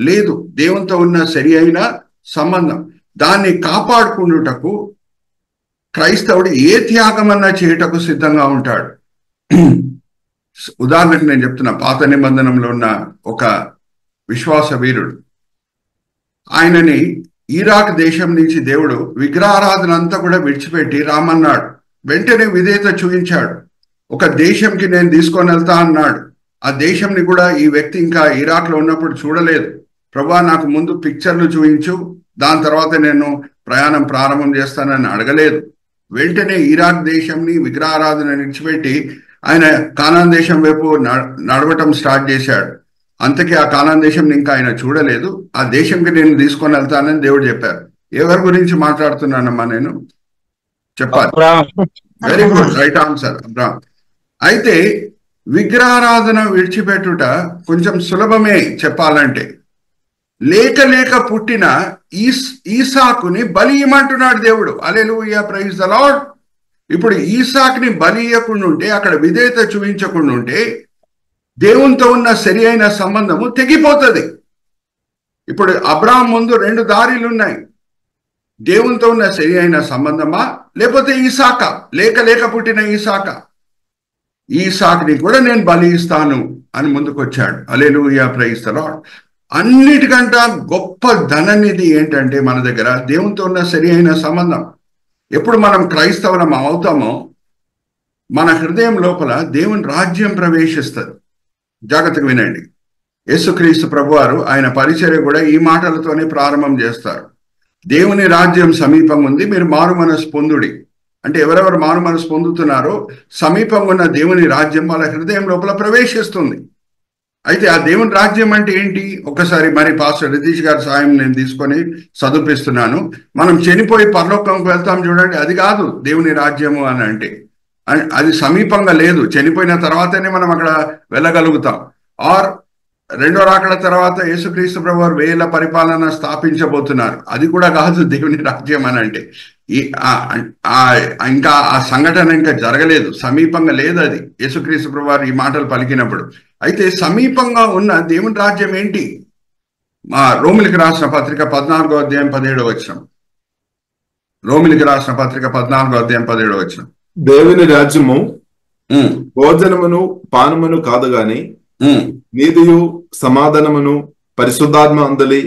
లేదు. దేవునితో ఉన్న సరి అయిన సంబంధం, దాన్ని కాపాడుకుంటుటకు క్రైస్తవుడు ఏ త్యాగమన్నా చేయటకు సిద్ధంగా ఉంటాడు. ఉదాహరణకు నేను చెప్తున్నా, పాత నిబంధనలో ఉన్న ఒక విశ్వాస వీరుడు, ఆయనని ఇరాక్ దేశం నుంచి దేవుడు విగ్రహారాధన అంతా కూడా విడిచిపెట్టి రామన్నాడు. వెంటనే విధేయత చూపించాడు. ఒక దేశంకి నేను తీసుకొని వెళ్తా అన్నాడు. ఆ దేశంని కూడా ఈ వ్యక్తి ఇంకా ఇరాక్ లో ఉన్నప్పుడు చూడలేదు. ప్రభా నాకు ముందు పిక్చర్లు చూపించు, దాని తర్వాత నేను ప్రయాణం ప్రారంభం చేస్తానని అడగలేదు. వెంటనే ఇరాక్ దేశంని విగ్రహారాధన విడిచిపెట్టి ఆయన కానాన్ దేశం వైపు నడవటం స్టార్ట్ చేశాడు. అంతకీ ఆ కానాన్ దేశం ఇంకా ఆయన చూడలేదు. ఆ దేశంకి నేను తీసుకొని వెళ్తానని దేవుడు చెప్పారు. ఎవరి గురించి మాట్లాడుతున్నానమ్మా నేను? చెప్పాలి. Very good, right answer, Abram. అయితే విగ్రహారాధన విడిచిపెట్టుట కొంచెం సులభమే చెప్పాలంటే. లేక లేక పుట్టిన ఈసాకుని బలి ఇవ్వమంటున్నాడు దేవుడు. హల్లెలూయా, ప్రైజ్ ద లార్డ్. ఇప్పుడు ఈసాకుని బలి ఇవ్వకుండా ఉంటే, అక్కడ విధేయత చూపించకుండా ఉంటే దేవునితో ఉన్న సరి అయిన సంబంధము తెగిపోతుంది. ఇప్పుడు అబ్రాహాం ముందు 2 దారులు ఉన్నాయి. దేవునితో ఉన్న సరి అయిన సంబంధమా, లేకపోతే ఈసాక, లేక లేక పుట్టిన ఈసాక. ఈసాకుని కూడా నేను బలి ఇస్తాను అని ముందుకు వచ్చాడు. హల్లెలూయా, ప్రైజ్ ద లార్డ్. అన్నిటికంటే గొప్ప ధననిధి ఏంటంటే మన దగ్గర దేవునితో ఉన్న సరి అయిన సంబంధం. ఎప్పుడు మనం క్రైస్తవులం అవుతామో మన హృదయం లోపల దేవుని రాజ్యం ప్రవేశిస్తుంది. జాగ్రత్తగా వినండి. యేసుక్రీస్తు ప్రభువారు ఆయన పరిచర్య కూడా ఈ మాటలతోనే ప్రారంభం చేస్తారు. దేవుని రాజ్యం సమీపంగా ఉంది, మీరు మారు మనసు పొందుడి. అంటే ఎవరెవరు మారు మనసు పొందుతున్నారో సమీపంగా ఉన్న దేవుని రాజ్యం వాళ్ళ హృదయం లోపల ప్రవేశిస్తుంది. అయితే ఆ దేవుని రాజ్యం అంటే ఏంటి? ఒకసారి మరి పాస్టర్ రితీష్ గారి సాయం నేను తీసుకొని చదివిస్తున్నాను. మనం చనిపోయి పరలోకంకి వెళ్తాం చూడండి, అది కాదు దేవుని రాజ్యము అని అంటే. అది సమీపంగా లేదు, చనిపోయిన తర్వాతనే మనం అక్కడ వెళ్ళగలుగుతాం. ఆర్ రెండో రాకడ తర్వాత యేసుక్రీస్తు ప్రభువారు 1000 పరిపాలన స్థాపించబోతున్నారు, అది కూడా కాదు దేవుని రాజ్యం అని అంటే. ఇంకా ఆ సంఘటన ఇంకా జరగలేదు, సమీపంగా లేదు అది యేసుక్రీస్తు ప్రభువారు ఈ మాటలు పలికినప్పుడు. అయితే సమీపంగా ఉన్న దేవుని రాజ్యం ఏంటి? మా రోమిలికి రాసిన పత్రిక 14వ అధ్యాయం 17వ వచనం. రోమిలికి రాసిన పత్రిక 14వ అధ్యాయం 17వ వచనం. దేవుని రాజ్యము భోజనమును పానమును కాదు గాని నీతియు సమాధానమును పరిశుద్ధాత్మ అందలి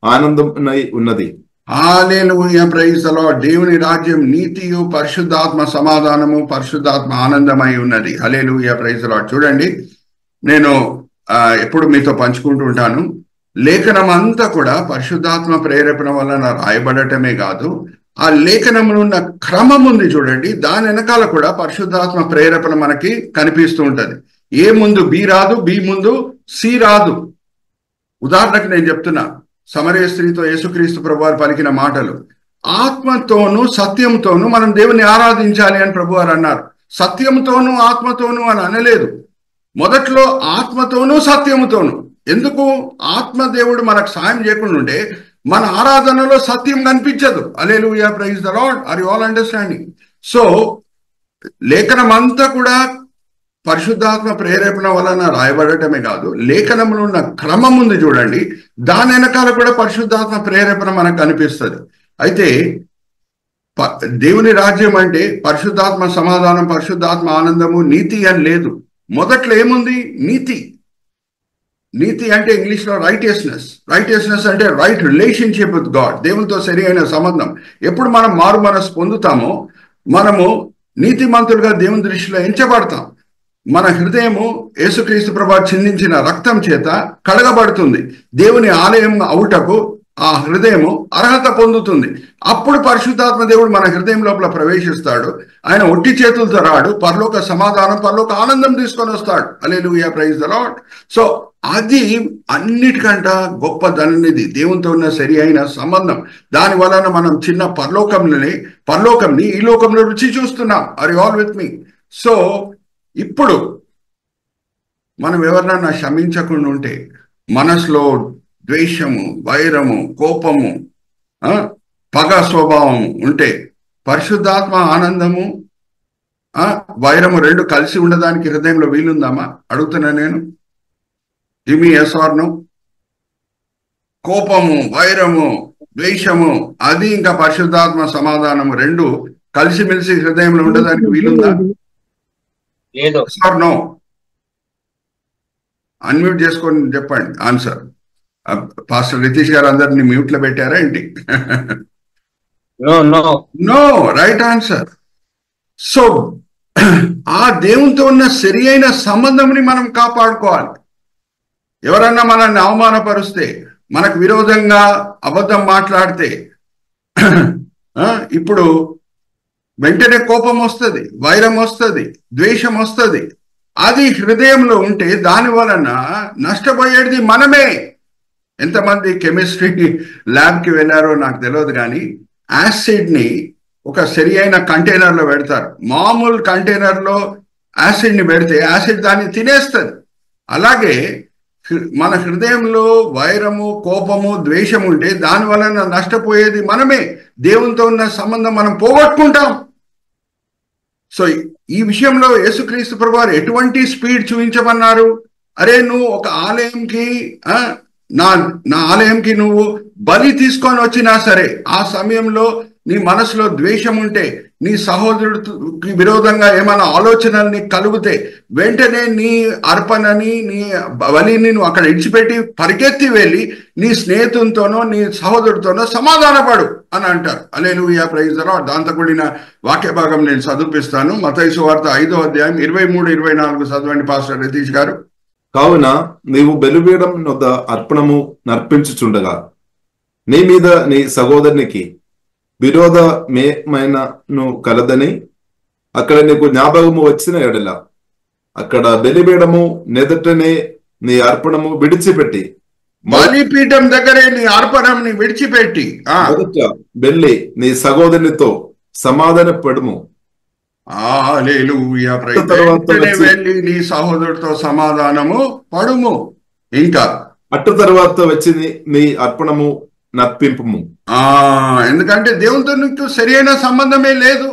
ఆనందమునై ఉన్నది. హల్లెలూయా, ప్రైజ్ ది లార్డ్. దేవుని రాజ్యం నీతియు పరిశుద్ధాత్మ సమాధానము పరిశుద్ధాత్మ ఆనందమై ఉన్నది. హల్లెలూయా, ప్రైజ్ ది లార్డ్. చూడండి, నేను ఎప్పుడు మీతో పంచుకుంటూ ఉంటాను, లేఖనం అంతా కూడా పరిశుద్ధాత్మ ప్రేరేపణ వలన రాయబడటమే కాదు, ఆ లేఖనంలో ఉన్న క్రమం ఉంది చూడండి, దాని వెనకాల కూడా పరిశుద్ధాత్మ ప్రేరేపణ మనకి కనిపిస్తూ ఉంటది. ఏ ముందు బి రాదు, బి ముందు సి రాదు. ఉదాహరణకు నేను చెప్తున్నా, సమరయ స్త్రీతో యేసుక్రీస్తు ప్రభువారు పలికిన మాటలు, ఆత్మతోనూ సత్యంతోనూ మనం దేవుని ఆరాధించాలి అని ప్రభువారు అన్నారు. సత్యంతోనూ ఆత్మతోనూ అని అనలేదు. మొదట్లో ఆత్మతోనూ సత్యముతోనూ. ఎందుకు? ఆత్మదేవుడు మనకు సాయం చేయకుండా ఉంటే మన ఆరాధనలో సత్యం కనిపించదు. Hallelujah, praise the lord. Are you all understanding? So లేఖనం అంతా కూడా పరిశుద్ధాత్మ ప్రేరేపణ వలన రాయబడటమే కాదు, లేఖనంలో ఉన్న క్రమం ఉంది చూడండి, దాని వెనకాల కూడా పరిశుద్ధాత్మ ప్రేరేపణ మనకు కనిపిస్తుంది. అయితే దేవుని రాజ్యం అంటే పరిశుద్ధాత్మ సమాధానం పరిశుద్ధాత్మ ఆనందము నీతి అని లేదు. మొదట్లో ఏముంది? నీతి. నీతి అంటే ఇంగ్లీష్ లో రైటియస్నెస్. రైటియస్నెస్ అంటే రైట్ రిలేషన్షిప్ విత్ గాడ్, దేవునితో సరి అయిన సంబంధం. ఎప్పుడు మనం మారు మనసు పొందుతామో మనము నీతిమంతులుగా దేవుని దృష్టిలో ఎంచబడతాం. మన హృదయము యేసుక్రీస్తు ప్రభువు చిందించిన రక్తం చేత కడగబడుతుంది. దేవుని ఆలయం అవుటకు ఆ హృదయము అర్హత పొందుతుంది. అప్పుడు పరిశుద్ధాత్మ దేవుడు మన హృదయం లోపల ప్రవేశిస్తాడు. ఆయన ఒట్టి చేతులతో రాడు, పరలోక సమాధానం పరలోక ఆనందం తీసుకొని వస్తాడు. హల్లెలూయా, ప్రైజ్ ది లార్డ్. సో అది అన్నిటికంట గొప్పదనేది దేవునితో ఉన్న సరి అయిన సంబంధం. దాని వలన మనం చిన్న పరలోకంని ఈ లోకంలో రుచి చూస్తున్నాం. Are you all with me? So ఇప్పుడు మనం ఎవరినన్నా క్షమించకుండా ఉంటే, మనసులో ద్వేషము, వైరము, కోపము, పగ స్వభావం ఉంటే, పరిశుద్ధాత్మ ఆనందము వైరము రెండు కలిసి ఉండడానికి హృదయంలో వీలుందామా అడుగుతున్నా నేను. Give me yes or no. కోపము, వైరము, ద్వేషము, అది ఇంకా పరిశుద్ధాత్మ సమాధానము రెండు కలిసిమెలిసి హృదయంలో ఉండడానికి వీలుందా? Yes or no? అన్మ్యూట్ చేసుకొని చెప్పండి ఆన్సర్. పాస్టర్ రితీష్ గారు అందరినీ మ్యూట్ లో పెట్టారా ఏంటి? No, right answer. సో ఆ దేవునితో ఉన్న సరి అయిన సంబంధంని మనం కాపాడుకోవాలి. ఎవరన్నా మనల్ని అవమానపరుస్తే, మనకు విరోధంగా అబద్ధం మాట్లాడితే ఇప్పుడు వెంటనే కోపం వస్తుంది, వైరం వస్తుంది, ద్వేషం వస్తుంది. అది హృదయంలో ఉంటే దాని వలన నష్టపోయేది మనమే. ఎంతమంది కెమిస్ట్రీ ల్యాబ్కి వెళ్ళారో నాకు తెలియదు, కానీ యాసిడ్ ని ఒక సరి అయిన కంటైనర్ లో పెడతారు. మామూలు కంటైనర్ లో యాసిడ్ ని పెడితే యాసిడ్ దాన్ని తినేస్తుంది. అలాగే మన హృదయంలో వైరము, కోపము, ద్వేషం ఉంటే దాని వలన నష్టపోయేది మనమే. దేవునితో ఉన్న సంబంధం మనం పోగొట్టుకుంటాం. సో ఈ విషయంలో యేసుక్రీస్తు ప్రభువారు ఎటువంటి స్పీడ్ చూపించమన్నారు? అరే నువ్వు ఒక ఆలయంకి నా ఆలయంకి నువ్వు బలి తీసుకొని వచ్చినా సరే, ఆ సమయంలో నీ మనసులో ద్వేషం ఉంటే, నీ సహోదరుడికి విరోధంగా ఏమైనా ఆలోచనల్ని కలిగితే, వెంటనే నీ అర్పణని, నీ బలిని నువ్వు అక్కడ ఇడిచిపెట్టి పరిగెత్తి వెళ్ళి నీ స్నేహితునితోనో నీ సహోదరుడితోనో సమాధానపడు అని అంటారు. హల్లెలూయా, ప్రైజ్ ది లార్డ్. దాంతో కూడిన వాక్య భాగం నేను చదివిస్తాను. మత్తయి సువార్త 5వ అధ్యాయం 23-24 చదవండి పాస్టర్ రితీష్ గారు. కావున నీవు బలిపీఠం వద్ద అర్పణము నర్పించుచుండగా నీ మీద నీ సహోదరునికి విరోధమేమైనను కలదని అక్కడ నీకు జ్ఞాపకము వచ్చిన ఎడల అక్కడ బలిపీఠము నెదటనే నీ అర్పణము విడిచిపెట్టి బలిపీఠం దగ్గరే నీ అర్పణంని విడిచిపెట్టి మొదట వెళ్ళి నీ సహోదరునితో సమాధాన పడుము. హల్లెలూయా. వెళ్ళి నీ సహోదరుడితో సమాధానము పడుము. ఇంకా అటు తర్వాత వచ్చి నీ అర్పణము నర్పింపుము. ఎందుకంటే దేవునితో నీకు సరి అయిన సంబంధమే లేదు.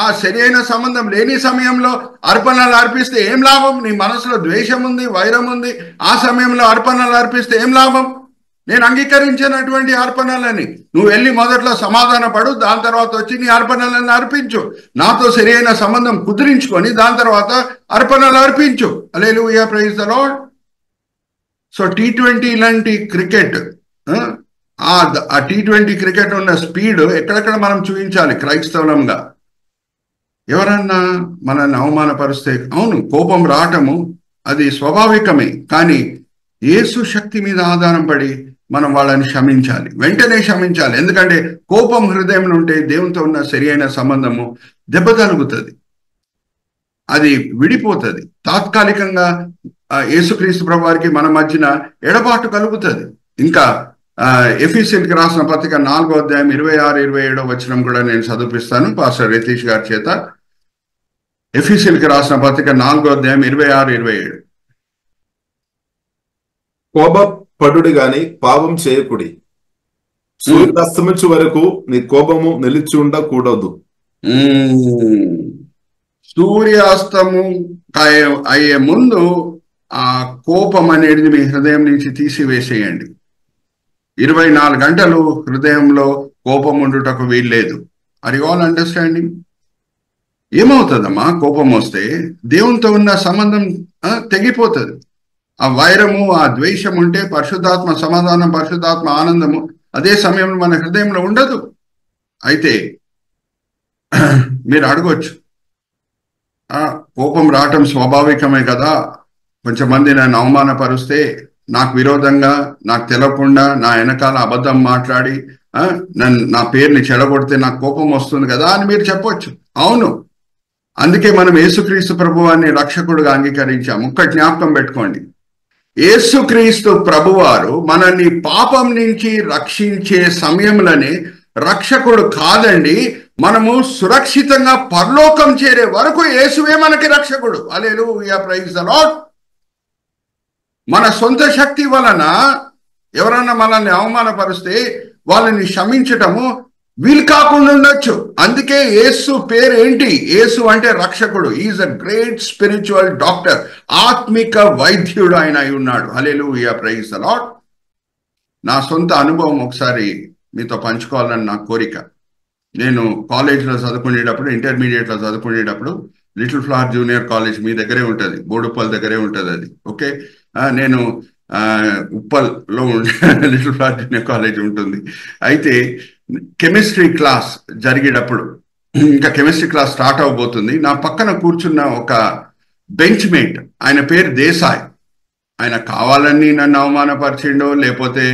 ఆ సరి అయిన సంబంధం లేని సమయంలో అర్పణలు అర్పిస్తే ఏం లాభం? నీ మనసులో ద్వేషం ఉంది, వైరం ఉంది. ఆ సమయంలో అర్పణలు అర్పిస్తే ఏం లాభం? నేను అంగీకరించినటువంటి అర్పణలని నువ్వు వెళ్ళి మొదట్లో సమాధాన పడు, దాని తర్వాత వచ్చి నీ అర్పణలను అర్పించు. నాతో సరి అయిన సంబంధం కుదిరించుకొని దాని తర్వాత అర్పణలు అర్పించు. Hallelujah, praise the lord. So T20 లాంటి క్రికెట్, ఆ T20 క్రికెట్ ఉన్న స్పీడ్ ఎక్కడెక్కడ మనం చూపించాలి క్రైస్తవులంగా. ఎవరన్నా మనల్ని అవమానపరిస్తే అవును కోపం రావటము అది స్వాభావికమే. కానీ యేసు శక్తి మీద ఆధారం పడి మనం వాళ్ళని క్షమించాలి, వెంటనే క్షమించాలి. ఎందుకంటే కోపం హృదయంలో ఉంటే దేవునితో ఉన్న సరి అయిన సంబంధము దెబ్బతలుగుతుంది, అది విడిపోతుంది. తాత్కాలికంగా యేసుక్రీస్తు ప్రభువారికి మన మధ్యన ఎడబాటు కలుగుతుంది. ఇంకా ఎఫెసీయులకు రాసిన పత్రిక 4వ అధ్యాయం 26-27 వచనం కూడా నేను చదివిస్తాను పాస్టర్ రితీష్ గారి చేత. ఎఫెసీయులకు రాసిన పత్రిక 4వ అధ్యాయం 26-27. కోపపడుడి గాని పాపం చేయకుడి, సూర్యాస్తమించు వరకు నీ కోపము నిలిచి ఉండకూడదు. సూర్యాస్తము అయ్యే ముందు ఆ కోపం అనేది మీ హృదయం నుంచి తీసివేసేయండి. 24 గంటలు హృదయంలో కోపం ఉండుటకు వీల్లేదు. Are you all understanding? ఏమవుతుందమ్మా కోపం వస్తే? దేవునితో ఉన్న సంబంధం తెగిపోతుంది. ఆ వైరము, ఆ ద్వేషం ఉంటే పరిశుద్ధాత్మ సమాధానం, పరిశుద్ధాత్మ ఆనందము అదే సమయంలో మన హృదయంలో ఉండదు. అయితే మీరు అడగొచ్చు, కోపం రావటం స్వాభావికమే కదా, కొంచెం మంది నన్ను అవమానపరుస్తే, నాకు విరోధంగా, నాకు తెలవకుండా నా వెనకాల అబద్ధం మాట్లాడి నా పేరుని చెడగొడితే నాకు కోపం వస్తుంది కదా అని మీరు చెప్పొచ్చు. అవును, అందుకే మనం యేసుక్రీస్తు ప్రభువాన్ని రక్షకుడుగా అంగీకరించాము. ఒక్క జ్ఞాపకం పెట్టుకోండి, యేసుక్రీస్తు ప్రభువారు మనల్ని పాపం నుంచి రక్షించే సమయంలోనే రక్షకుడు కాదండి, మనము సురక్షితంగా పరలోకం చేరే వరకు యేసువే మనకి రక్షకుడు. హల్లెలూయా, ప్రైజ్ ది లార్డ్. మన సొంత శక్తి వలన ఎవరన్నా మనల్ని అవమానపరిస్తే వాళ్ళని క్షమించటము వీలు కాకుండా ఉండొచ్చు. అందుకే యేసు పేరు ఏంటి? యేసు అంటే రక్షకుడు. Is a great spiritual doctor, ఆత్మిక వైద్యుడు ఆయన అయి ఉన్నాడు. హల్లెలూయా, ప్రైజ్ ది లార్డ్. నా సొంత అనుభవం ఒకసారి మీతో పంచుకోవాలని నా కోరిక. నేను కాలేజ్లో చదువుకునేటప్పుడు, ఇంటర్మీడియట్లో చదువుకునేటప్పుడు లిటిల్ ఫ్లవర్ జూనియర్ కాలేజ్ మీ దగ్గరే ఉంటుంది, బోడుప్పల్ దగ్గరే ఉంటుంది అది. ఓకే, నేను ఉప్పల్లో లిటిల్ ఫ్లవర్ జూనియర్ కాలేజ్ ఉంటుంది. అయితే కెమిస్ట్రీ క్లాస్ జరిగేటప్పుడు, ఇంకా కెమిస్ట్రీ క్లాస్ స్టార్ట్ అవబోతుంది, నా పక్కన కూర్చున్న ఒక బెంచ్ మేట్, ఆయన పేరు దేశాయ్. ఆయన కావాలని నన్ను అవమానపరిచిండో లేకపోతే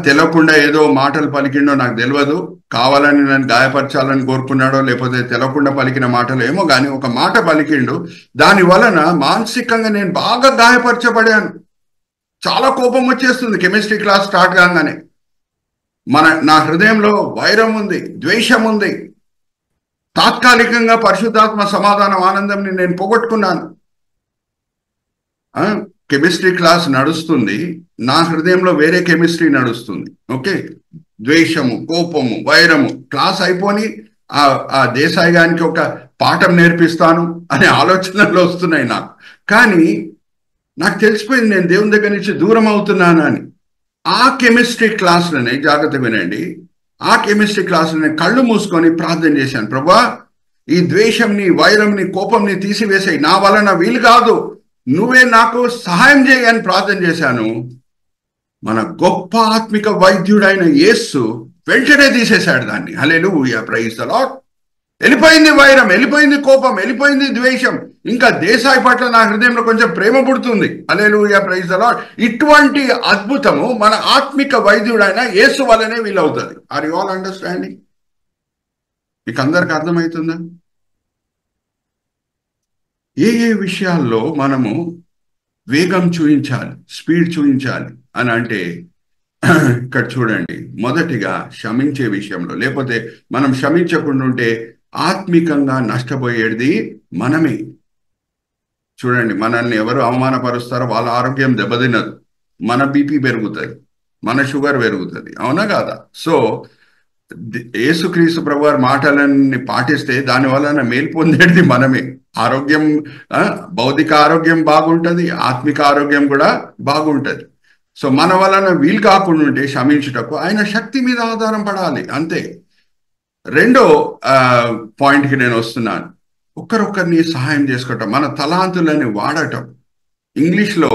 తెలవకుండా ఏదో మాటలు పలికిండో నాకు తెలియదు, కావాలని నన్ను గాయపరచాలని కోరుకున్నాడో లేకపోతే తెలవకుండా పలికిన మాటలు ఏమో కానీ ఒక మాట పలికిండు. దాని వలన మానసికంగా నేను బాగా గాయపరచబడాను. చాలా కోపం వచ్చేస్తుంది కెమిస్ట్రీ క్లాస్ స్టార్ట్ కాగానే. నా హృదయంలో వైరం ఉంది, ద్వేషం ఉంది. తాత్కాలికంగా పరిశుద్ధాత్మ సమాధానం ఆనందంని నేను పోగొట్టుకున్నాను. కెమిస్ట్రీ క్లాస్ నడుస్తుంది, నా హృదయంలో వేరే కెమిస్ట్రీ నడుస్తుంది. ఓకే, ద్వేషము, కోపము, వైరము. క్లాస్ అయిపోని ఆ దేశాయి గారికి ఒక పాఠం నేర్పిస్తాను అనే ఆలోచనలు వస్తున్నాయి నాకు. కానీ నాకు తెలిసిపోయింది నేను దేవుని దగ్గర నుంచి దూరం అవుతున్నాను అని. ఆ కెమిస్ట్రీ క్లాస్లోనే, జాగ్రత్త వినండి, ఆ కెమిస్ట్రీ క్లాస్లోనే కళ్ళు మూసుకొని ప్రార్థన చేశాను. ప్రభువా, ఈ ద్వేషంని, వైరంని, కోపంని తీసివేసాయి, నా వలన వీలు కాదు, నువ్వే నాకు సహాయం చేయని ప్రార్థన చేశాను. మన గొప్ప ఆత్మిక వైద్యుడైన యేసు వెంటనే తీసేశాడు దాన్ని. హల్లెలూయా, ప్రైజ్ ది లార్డ్. వెళ్ళిపోయింది వైరం, వెళ్ళిపోయింది కోపం, వెళ్ళిపోయింది ద్వేషం. ఇంకా దేశాయి పట్ల నా హృదయంలో కొంచెం ప్రేమ పుడుతుంది. Hallelujah, praise the Lord. ఇటువంటి అద్భుతము మన ఆత్మిక వైద్యుడైన యేసు వల్లనే వీలవుతుంది. Are you all understanding? మీకు అందరికి అర్థమవుతుందా? ఏ ఏ విషయాల్లో మనము వేగం చూపించాలి, స్పీడ్ చూపించాలి అని అంటే ఇక్కడ చూడండి, మొదటిగా క్షమించే విషయంలో. లేకపోతే మనం క్షమించకుండా ఉంటే ఆత్మికంగా నష్టపోయేది మనమే. చూడండి, మనల్ని ఎవరు అవమానపరుస్తారో వాళ్ళ ఆరోగ్యం దెబ్బతినదు, మన బీపీ పెరుగుతుంది, మన షుగర్ పెరుగుతుంది. అవునా కాదా? సో యేసుక్రీస్తు ప్రభువారి మాటలన్నీ పాటిస్తే దాని వలన మేలు పొందేది మనమే. ఆరోగ్యం, భౌతిక ఆరోగ్యం బాగుంటుంది, ఆత్మిక ఆరోగ్యం కూడా బాగుంటుంది. సో మన వలన వీలు కాకుండా ఉంటే క్షమించుటకు ఆయన శక్తి మీద ఆధారం పడాలి, అంతే. రెండో పాయింట్కి నేను వస్తున్నాను. ఒక్కరొక్కరిని సహాయం చేసుకోవటం, మన తలాంతులని వాడటం. ఇంగ్లీష్లో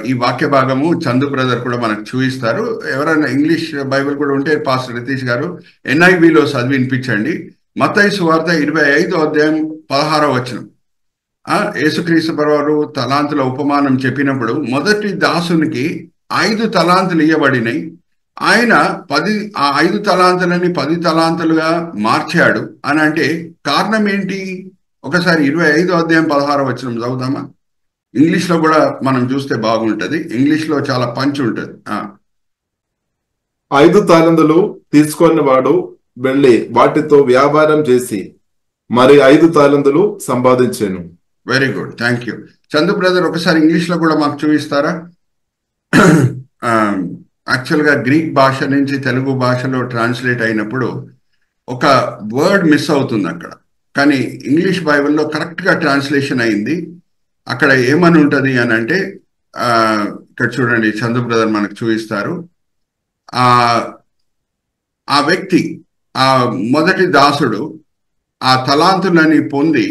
ఈ వాక్య భాగము చందు బ్రదర్ కూడా మనకు చూపిస్తారు. ఎవరైనా ఇంగ్లీష్ బైబిల్ కూడా ఉంటే పాస్టర్ రితీష్ గారు NIVలో చదివి వినిపించండి. మత్తయి సువార్త 25:16 యేసుక్రీస్తు ప్రభువారు తలాంతుల ఉపమానం చెప్పినప్పుడు మొదటి దాసునికి 5 తలాంతులు ఇవ్వబడినాయి. ఆయన 5 తలాంతులని 10 తలాంతులుగా మార్చాడు అని అంటే కారణం ఏంటి? ఒకసారి 25:16 చదువుదామా? ఇంగ్లీష్లో కూడా మనం చూస్తే బాగుంటది. ఇంగ్లీష్లో చాలా పంచ్ ఉంటుంది. 5 తాళంతులు తీసుకొని వాడు వెళ్ళి వాటితో వ్యాపారం చేసి మరి 5 తాళంతులు సంపాదించాను. Very good, thank you. Chandu brother ఒకసారి ఇంగ్లీష్లో కూడా మాకు చూపిస్తారా? యాక్చువల్గా గ్రీక్ భాష నుంచి తెలుగు భాషలో ట్రాన్స్లేట్ అయినప్పుడు ఒక వర్డ్ మిస్ అవుతుంది అక్కడ, కానీ ఇంగ్లీష్ బైబిల్లో కరెక్ట్గా ట్రాన్స్లేషన్ అయింది. అక్కడ ఏమని ఉంటుంది అని అంటే, ఇక్కడ చూడండి, చందు బ్రదర్ మనకు చూపిస్తారు. ఆ వ్యక్తి, ఆ మొదటి దాసుడు ఆ తలాంతులని పొంది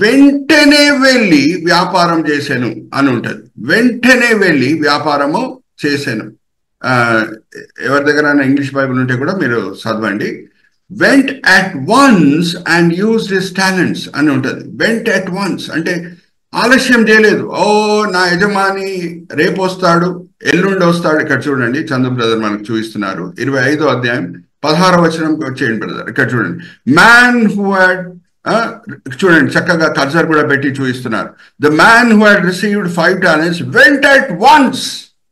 వెంటనే వెళ్ళి వ్యాపారం చేశాను అని ఉంటుంది. వెంటనే వెళ్ళి వ్యాపారము చేశాను. ఎవరి దగ్గర ఇంగ్లీష్ బైబిల్ ఉంటే కూడా మీరు చదవండి. Vent at once and used his talents అని ఉంటుంది. వెంట్ అట్ వన్స్ అంటే ఆలస్యం చేయలేదు. నా యజమాని రేపు వస్తాడు, ఎల్లుండి వస్తాడు. ఇక్కడ చూడండి, చందు బ్రదర్ మనకు చూపిస్తున్నారు. 25:16 వచ్చేయండి బ్రదర్. ఇక్కడ చూడండి, మ్యాన్ హూ హ్యాడ్, చూడండి చక్కగా కర్సర్ కూడా పెట్టి చూపిస్తున్నారు. The man who had received 5 talents vent at once.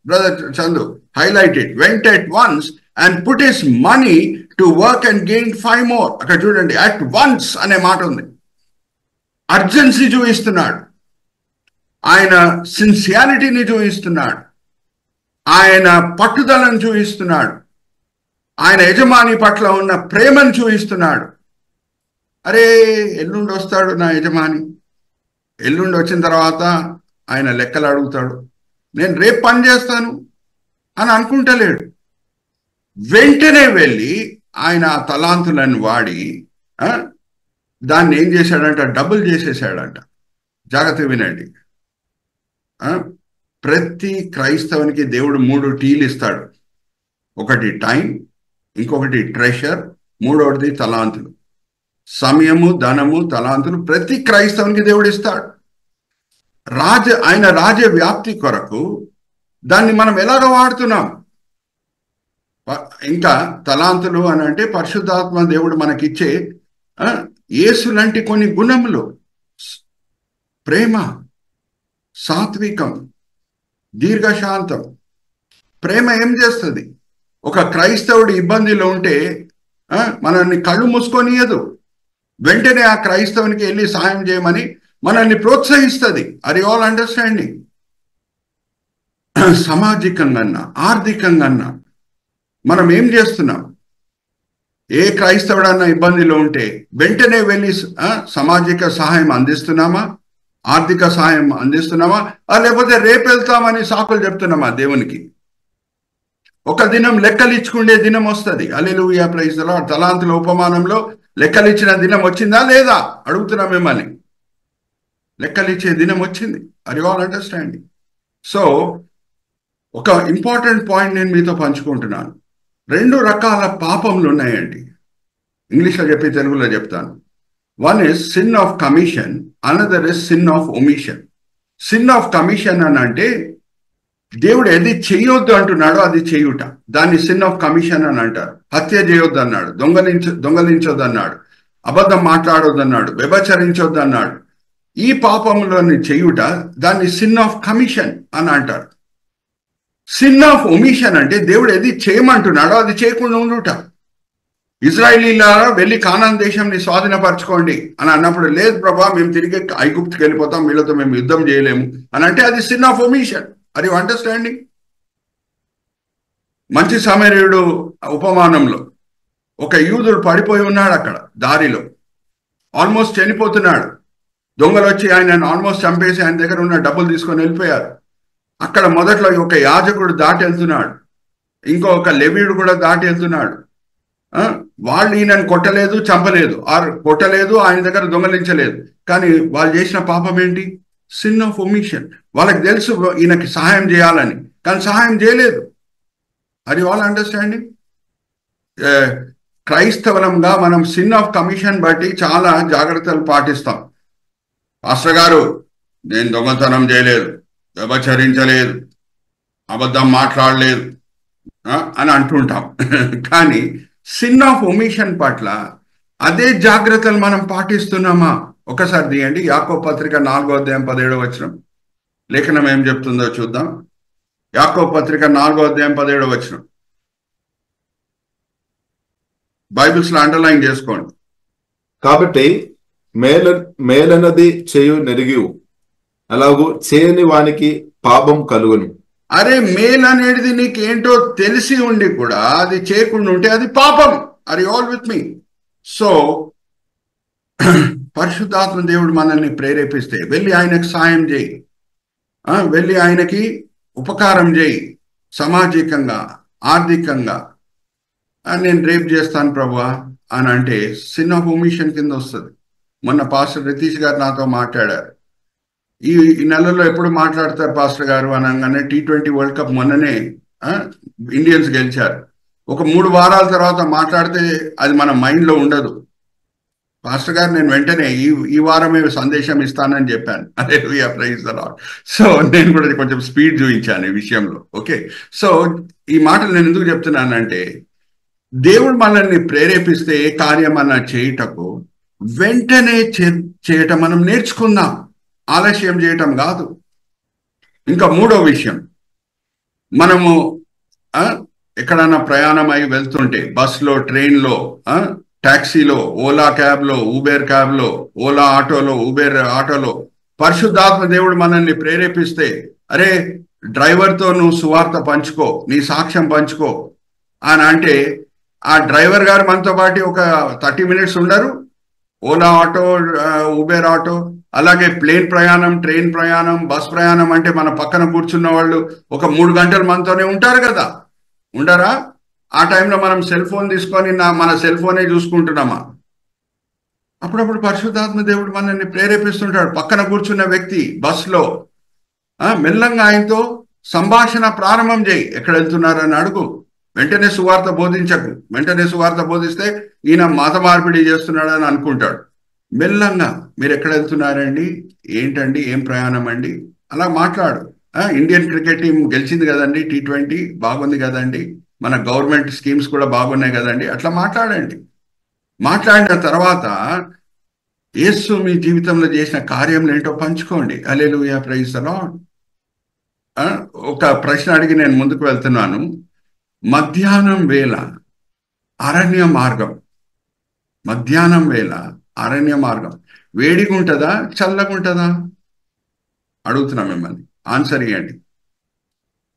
Brother Chandu highlight it, vent at once and put his money to work and gain 5 more. అక్కడ చూడండి, అట్ వన్స్ అనే మాట ఉంది. అర్జెన్సీ చూపిస్తున్నాడు, ఆయన సిన్సియారిటీని చూపిస్తున్నాడు, ఆయన పట్టుదలను చూపిస్తున్నాడు, ఆయన యజమాని పట్ల ఉన్న ప్రేమను చూపిస్తున్నాడు. అరే ఎల్లుండి వస్తాడు నా యజమాని, ఎల్లుండి వచ్చిన తర్వాత ఆయన లెక్కలు అడుగుతాడు, నేను రేపు పని చేస్తాను అని అనుకుంటలేడు. వెంటనే వెళ్ళి ఆయన ఆ తలాంతులను వాడి దాన్ని ఏం చేశాడంట, డబుల్ చేసేసాడంట. జాగ్రత్త వినండి, ప్రతి క్రైస్తవునికి దేవుడు 3 T's ఇస్తాడు. ఒకటి టైం, ఇంకొకటి ట్రెషర్, మూడవది తలాంతులు. సమయము, ధనము, తలాంతులు ప్రతి క్రైస్తవునికి దేవుడు ఇస్తాడు. ఆయన రాజ్య వ్యాప్తి కొరకు దాన్ని మనం ఎలాగ వాడుతున్నాం? ఇంకా తలాంతులు అని అంటే పరిశుద్ధాత్మ దేవుడు మనకిచ్చే యేసు లాంటి కొన్ని గుణములు, ప్రేమ, సాత్వికం, దీర్ఘశాంతం. ప్రేమ ఏం చేస్తుంది? ఒక క్రైస్తవుడు ఇబ్బందిలో ఉంటే మనల్ని కళ్ళు మూసుకొనియదు, వెంటనే ఆ క్రైస్తవునికి వెళ్ళి సాయం చేయమని మనల్ని ప్రోత్సహిస్తుంది. Are you all understanding? సామాజికంగా, ఆర్థికంగా మనం ఏం చేస్తున్నాం? ఏ క్రైస్తవుడన్నా ఇబ్బందిలో ఉంటే వెంటనే వెళ్ళి సామాజిక సహాయం అందిస్తున్నామా? ఆర్థిక సహాయం అందిస్తున్నామా? లేకపోతే రేపు వెళ్తామని సాకులు చెప్తున్నామా దేవునికి? ఒక దినం లెక్కలు ఇచ్చుకుండే దినం వస్తుంది. హల్లెలూయా, ప్రైజ్ ది లార్డ్. తలాంతుల ఉపమానంలో లెక్కలు ఇచ్చిన దినం వచ్చిందా లేదా అడుగుతున్నా మిమ్మల్ని. లెక్కలు ఇచ్చే దినం వచ్చింది. Are you all understanding? So ఒక ఇంపార్టెంట్ పాయింట్ నేను మీతో పంచుకుంటున్నాను. 2 రకాల పాపములు ఉన్నాయండి. ఇంగ్లీష్లో చెప్పి తెలుగులో చెప్తాను. One is sin of commission, another is sin of omission. Sin of commission అని అంటే దేవుడు ఏది చేయొద్దు అంటున్నాడో అది చేయుట, దాన్ని సిన్ ఆఫ్ కమిషన్ అని అంటారు. హత్య చేయొద్దు అన్నాడు, దొంగలించొద్దు అన్నాడు, అబద్ధం మాట్లాడొద్దు అన్నాడు, వ్యభిచరించొద్దు అన్నాడు. ఈ పాపంలోని చేయుట దాన్ని సిన్ ఆఫ్ కమిషన్ అని అంటారు. సిన్ ఆఫ్ ఒమిషన్ అంటే దేవుడు ఏది చేయమంటున్నాడో అది చేయకుండా ఉండుట. ఇజ్రాయిలీలారా వెళ్ళి కానాన్ దేశంని స్వాధీనపరచుకోండి అని అన్నప్పుడు, లేదు ప్రభా మేము తిరిగి ఐగుప్తుకి వెళ్ళిపోతాం, వీళ్ళతో మేము యుద్ధం చేయలేము అని అంటే అది sin of omission. Are you understanding? మంచి సమరయుడు ఉపమానంలో ఒక యూదుడు పడిపోయి ఉన్నాడు అక్కడ దారిలో, ఆల్మోస్ట్ చనిపోతున్నాడు. దొంగలు వచ్చి ఆయనను ఆల్మోస్ట్ చంపేసి ఆయన దగ్గర ఉన్న డబ్బులు తీసుకొని వెళ్ళిపోయారు. అక్కడ మొదట్లో ఒక యాజకుడు దాటి వెళ్తున్నాడు, ఇంకొక లెవీయుడు కూడా దాటి వెళ్తున్నాడు. వాళ్ళు ఈయనను కొట్టలేదు, చంపలేదు, కొట్టలేదు, ఆయన దగ్గర దొంగలించలేదు. కానీ వాళ్ళు చేసిన పాపం ఏంటి? Sin of omission. వాళ్ళకి తెలుసు ఈయనకి సహాయం చేయాలని, కానీ సహాయం చేయలేదు. అది వాళ్ళ అండర్స్టాండింగ్. క్రైస్తవులంగా మనం సిన్ ఆఫ్ కమిషన్ బట్టి చాలా జాగ్రత్తలు పాటిస్తాం. పాస్టర్ గారు నేను దొంగతనం చేయలేదు, వ్యభిచరించలేదు, అబద్ధం మాట్లాడలేదు అని అంటుంటాం. కానీ సిన్ ఆఫ్ ఒమిషన్ పట్ల అదే జాగ్రత్తలు మనం పాటిస్తున్నామా? ఒకసారి తీయండి యాకోబు పత్రిక 4:17 లేఖనం ఏం చెప్తుందో చూద్దాం. యాకోబు పత్రిక 4:17 బైబిల్స్ లో అండర్లైన్ చేసుకోండి. కాబట్టి మేలనది చేయు నెరిగివు, అలాగూ చేయని వానికి పాపం కలుగును. అరే మేల్ అనేది నీకేంటో తెలిసి ఉండి కూడా అది చేయకుండా ఉంటే అది పాపం. Are you all with me? So పరిశుద్ధాత్మ దేవుడు మనల్ని ప్రేరేపిస్తే వెళ్ళి ఆయనకు సాయం చేయి, వెళ్ళి ఆయనకి ఉపకారం చేయి, సామాజికంగా ఆర్థికంగా. నేను రేపు చేస్తాను ప్రభువా అని అంటే సిన్ ఆఫ్ ఒమిషన్ కింద వస్తుంది. మొన్న పాస్టర్ రితీష్ గారు నాతో మాట్లాడారు. ఈ నెలలో ఎప్పుడు మాట్లాడతారు పాస్టర్ గారు అనగానే T20 వరల్డ్ కప్ మొన్ననే ఇండియన్స్ గెలిచారు. ఒక 3 వారాల తర్వాత మాట్లాడితే అది మన మైండ్లో ఉండదు. పాస్టర్ గారు నేను వెంటనే ఈ వారమే సందేశం ఇస్తానని చెప్పాను. హల్లెలూయా, ప్రైజ్ ది లార్డ్. సో నేను కూడా కొంచెం స్పీడ్ చూపించాను ఈ విషయంలో. ఓకే, సో ఈ మాటలు నేను ఎందుకు చెప్తున్నానంటే దేవుడు మనల్ని ప్రేరేపిస్తే ఏ కార్యం అన్నా చేయుటకు వెంటనే చేయటం మనం నేర్చుకుందాం, ఆలస్యం చేయటం కాదు. ఇంకా 3వ విషయం, మనము ఎక్కడన్నా ప్రయాణం అయి వెళ్తుంటే బస్లో, ట్రైన్లో, టాక్సీలో, ఓలా క్యాబ్లో, ఊబేర్ క్యాబ్లో, ఓలా ఆటోలో, ఊబేర్ ఆటోలో పరిశుద్ధాత్మ దేవుడు మనల్ని ప్రేరేపిస్తే, అరే డ్రైవర్తో నువ్వు సువార్త పంచుకో, నీ సాక్ష్యం పంచుకో అని అంటే ఆ డ్రైవర్ గారు మనతో పాటు ఒక 30 మినిట్స్ ఉండరు. ఓలా ఆటో, ఊబేర్ ఆటో, అలాగే ప్లేన్ ప్రయాణం, ట్రైన్ ప్రయాణం, బస్ ప్రయాణం అంటే మన పక్కన కూర్చున్న వాళ్ళు ఒక 3 గంటలు మనతోనే ఉంటారు కదా, ఉండరా? ఆ టైంలో మనం సెల్ ఫోన్ తీసుకొని మన సెల్ ఫోనే చూసుకుంటున్నామా? అప్పుడప్పుడు పరిశుద్ధాత్మ దేవుడు మనల్ని ప్రేరేపిస్తుంటాడు. పక్కన కూర్చున్న వ్యక్తి బస్లో మెల్లంగా ఆయనతో సంభాషణ ప్రారంభం చేయి. ఎక్కడ వెళ్తున్నారని అడుగు. వెంటనే సువార్త బోధించకు. వెంటనే సువార్త బోధిస్తే ఈయన మత మార్పిడి చేస్తున్నాడని అనుకుంటాడు. మెల్లంగా మీరు ఎక్కడ వెళ్తున్నారండి, ఏంటండి, ఏం ప్రయాణం అండి, అలా మాట్లాడు. ఇండియన్ క్రికెట్ టీం గెలిచింది కదండి, T20 బాగుంది కదండి, మన గవర్నమెంట్ స్కీమ్స్ కూడా బాగున్నాయి కదండి, అట్లా మాట్లాడండి. మాట్లాడిన తర్వాత యేసు మీ జీవితంలో చేసిన కార్యంలో ఏంటో పంచుకోండి. హల్లెలూయా, ప్రైజ్ ది లార్డ్. ఒక ప్రశ్న అడిగి నేను ముందుకు వెళ్తున్నాను. మధ్యాహ్నం వేళ అరణ్య మార్గం, మధ్యాహ్నం వేళ అరణ్య మార్గం వేడిగా ఉంటుందా, చల్లగా ఉంటుందా? అడుగుతున్నా మిమ్మల్ని, ఆన్సర్ ఇవ్వండి.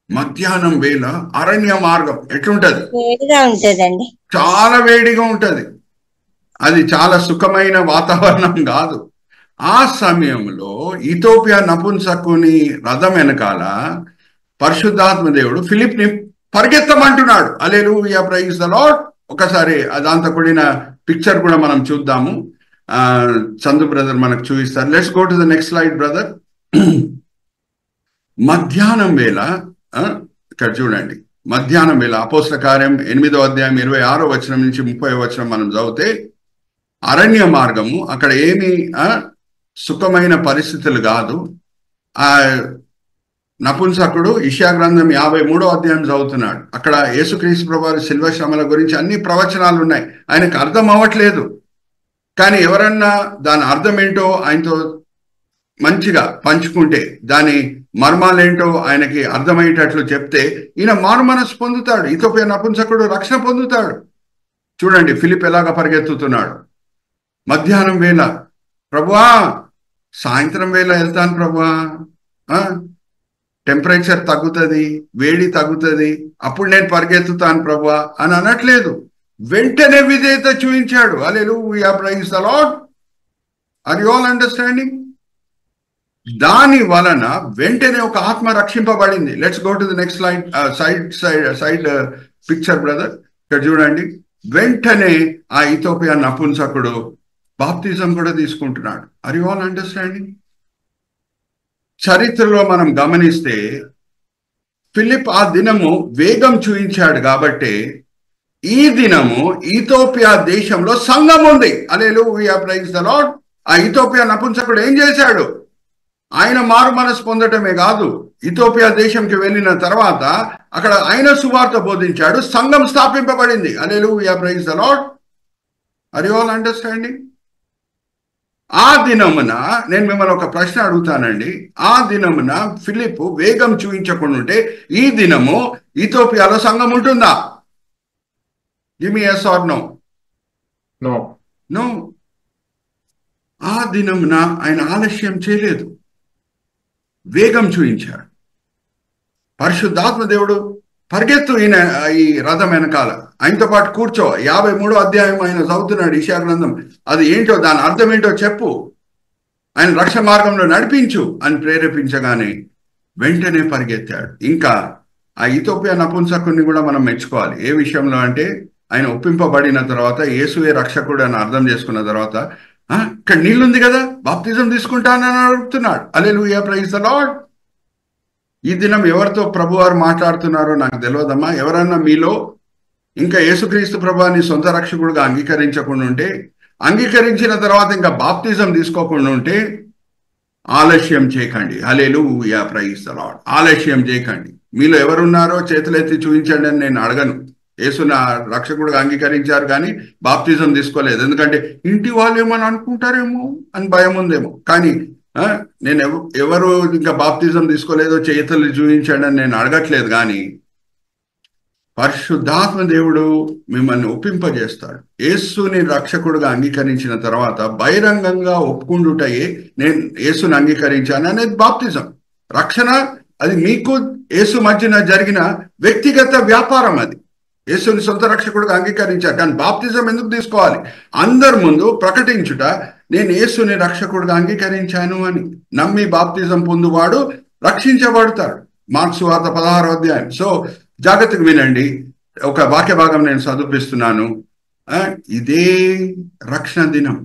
మధ్యాహ్నం వేళ అరణ్య మార్గం ఎట్లుంటది? వేడిగా ఉంటదండి. చాలా వేడిగా ఉంటది. అది చాలా సుఖమైన వాతావరణం కాదు. ఆ సమయంలో ఇథియోపియా నపుంసకుని రథం వెనకాల పరిశుద్ధాత్మ దేవుడు ఫిలిప్ని పరిగెత్తమంటున్నాడు. హల్లెలూయా, ప్రైజ్ ది లార్డ్. ఒకసారి దాంతో కూడిన పిక్చర్ కూడా మనం చూద్దాము. చందు బ్రదర్ మనకు చూపిస్తారు. Let's go to the next slide brother. మధ్యాహ్నం వేళ ఇక్కడ చూడండి, మధ్యాహ్నం వేళ అపోస్తల కార్యం 8వ అధ్యాయం 26వ వచనం నుంచి 30వ వచనం మనం చదివితే అరణ్య మార్గము, అక్కడ ఏమి సుఖమైన పరిస్థితులు కాదు. ఆ నపుంసకుడు ఇషయా గ్రంథం 53వ అధ్యాయం చదువుతున్నాడు. అక్కడ యేసుక్రీస్తు ప్రభువారి శిల్వ శ్రమల గురించి అన్ని ప్రవచనాలు ఉన్నాయి. ఆయనకు అర్థం అవ్వట్లేదు. కానీ ఎవరన్నా దాని అర్థం ఏంటో ఆయనతో మంచిగా పంచుకుంటే, దాని మర్మాలేంటో ఆయనకి అర్థమయ్యేటట్లు చెప్తే ఈయన మారు మనసు పొందుతాడు. ఇథియోపియా నపుంసకుడు రక్షణ పొందుతాడు. చూడండి ఫిలిప్ ఎలాగ పరిగెత్తుతున్నాడు. మధ్యాహ్నం వేళ, ప్రభువా సాయంత్రం వేళ వెళ్తాను ప్రభువా, టెంపరేచర్ తగ్గుతుంది, వేడి తగ్గుతుంది, అప్పుడు నేను పరిగెత్తుతాను ప్రభువా అని అనట్లేదు. వెంటనే విధేయత చూపించాడు. Hallelujah, praise the lord. Are you all understanding? దాని వలన వెంటనే ఒక ఆత్మ రక్షింపబడింది. Let's go to the next side picture brother. ఇక్కడ చూడండి, వెంటనే ఆ ఇథియోపియా నపుంసకుడు బాప్తిజం కూడా తీసుకుంటున్నాడు. Are you all understanding? చరిత్రలో మనం గమనిస్తే ఫిలిప్ ఆ దినము వేగం చూపించాడు కాబట్టి ఈ దినము ఇథియోపియా దేశంలో సంఘం ఉంది. హల్లెలూయా, ప్రైజ్ ది లార్డ్. ఆ ఇథియోపియా నపుంసకుడు ఏం చేశాడు? ఆయన మారు మనసు పొందటమే కాదు, ఇథియోపియా దేశంకి వెళ్ళిన తర్వాత అక్కడ ఆయన సువార్త బోధించాడు, సంఘం స్థాపింపబడింది. Hallelujah, praise the lord. Are you all understanding? ఆ దినమున నేను మిమ్మల్ని ఒక ప్రశ్న అడుగుతానండి. ఆ దినమున ఫిలిప్ వేగం చూపించకుండా ఉంటే ఈ దినము ఇథియోపియాలో సంఘం ఉంటుందా? Give me yes or no? No. ఆ దినమున ఆయన ఆలస్యం చేయలేదు, వేగం చూపించాడు. పరిశుద్ధాత్మ దేవుడు పరిగెత్తు ఈయన ఈ రథం వెనకాల, ఆయనతో పాటు కూర్చో, 53వ అధ్యాయం ఆయన చదువుతున్నాడు ఇషయా గ్రంథం, అది ఏంటో దాని అర్థం ఏంటో చెప్పు, ఆయన రక్షణ మార్గంలో నడిపించు అని ప్రేరేపించగానే వెంటనే పరిగెత్తాడు. ఇంకా ఆ ఇథియోపియా నపుంసకుడిని కూడా మనం మెచ్చుకోవాలి. ఏ విషయంలో అంటే ఆయన ఒప్పింపబడిన తర్వాత, యేసువే రక్షకుడు అని అర్థం చేసుకున్న తర్వాత, ఇక్కడ నీళ్ళుంది కదా, బాప్తిజం తీసుకుంటానని అడుగుతున్నాడు. హల్లెలూయా, ప్రైజ్ ది లార్డ్. ఈ దినం ఎవరితో ప్రభువారు మాట్లాడుతున్నారో నాకు తెలియదమ్మా. ఎవరన్నా మీలో ఇంకా యేసుక్రీస్తు ప్రభువాని సొంత రక్షకుడుగా అంగీకరించకుండా ఉంటే, అంగీకరించిన తర్వాత ఇంకా బాప్తిజం తీసుకోకుండా ఉంటే ఆలస్యం చేయకండి. హల్లెలూయా, ప్రైజ్ ది లార్డ్. ఆలస్యం చేయకండి. మీలో ఎవరున్నారో చేతులెత్తి చూపించండి అని నేను అడగను. యేసు నా రక్షకుడుగా అంగీకరించారు కానీ బాప్తిజం తీసుకోలేదు. ఎందుకంటే ఇంటి వాళ్ళు ఏమని అనుకుంటారేమో అని భయం ఉందేమో. కానీ నేను ఎవరు ఇంకా బాప్తిజం తీసుకోలేదో చేతులు చూపించండి అని నేను అడగట్లేదు. కానీ పరిశుద్ధాత్మ దేవుడు మిమ్మల్ని ఒప్పింపజేస్తాడు. యేసుని రక్షకుడుగా అంగీకరించిన తర్వాత బహిరంగంగా ఒప్పుకుండుటయే నేను యేసుని అంగీకరించాను అనేది బాప్తిజం. రక్షణ అది మీకు యేసు మధ్యన జరిగిన వ్యక్తిగత వ్యాపారం. అది యేసుని సొంత రక్షకుడుగా అంగీకరించారు. కానీ బాప్తిజం ఎందుకు తీసుకోవాలి? అందరి ముందు ప్రకటించుట, నేను యేసుని రక్షకుడుగా అంగీకరించాను అని. నమ్మి బాప్తిజం పొందువాడు రక్షించబడతాడు. మార్క్స్ వార్త 16వ అధ్యాయం. సో జాగ్రత్తగా వినండి, ఒక వాక్య భాగం నేను చదివిస్తున్నాను. ఇదే రక్షణ దినం,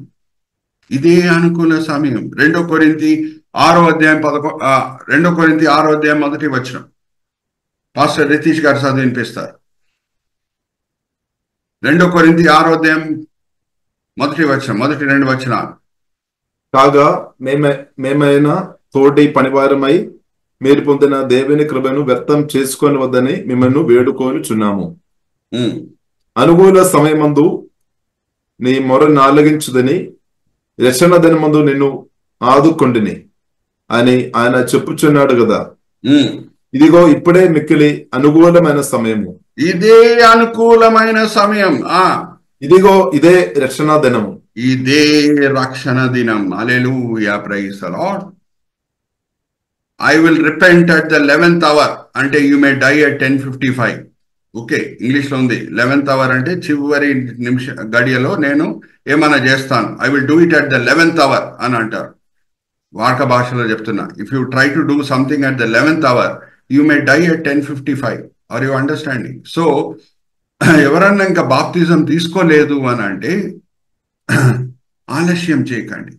ఇదే అనుకూల సమయం. 2 కొరింథీ 6వ అధ్యాయం 2 కొరింథీ 6వ అధ్యాయం 1వ వచనం పాస్టర్ రితీష్ గారు చదివి వినిపిస్తారు. 2 కొరింథీ 6వ అధ్యాయం 1వ వచనం, మొదటి 2 వచనాలు. కాగా మేమైనా తోటి పనివారమై మీరు పొందిన దేవుని కృపను వ్యర్థం చేసుకొని వద్దని మిమ్మల్ని వేడుకొనుచున్నాము. అనుకూల సమయమందు నీ మొరను ఆలకించుదని రక్షణ దినమందు నిన్ను ఆదుకొంటిని అని ఆయన చెప్పుచున్నాడు కదా. ఇదిగో ఇప్పుడే మిక్కిలి అనుకూలమైన సమయము. ఇదే అనుకూలమైన సమయం. ఇదిగో ఇదే రక్షణ దినము, ఇదే రక్షణ దినం. Hallelujah, praise the lord. I will repent at the 11th hour అంటే you may die at 10:55. Okay, English లో ఉంది 11th hour అంటే చివరి గడియలో నేను ఏమైనా చేస్తాను. I will do it at the 11th hour అని అంటారు. వాడక భాషలో చెప్తున్నా. If you try to do something at the 11th hour, you may die at 10:55. Are you understanding? So ఎవరన్నా ఇంకా బాప్తిజం తీసుకోలేదు అని అంటే ఆలస్యం చేయకండి,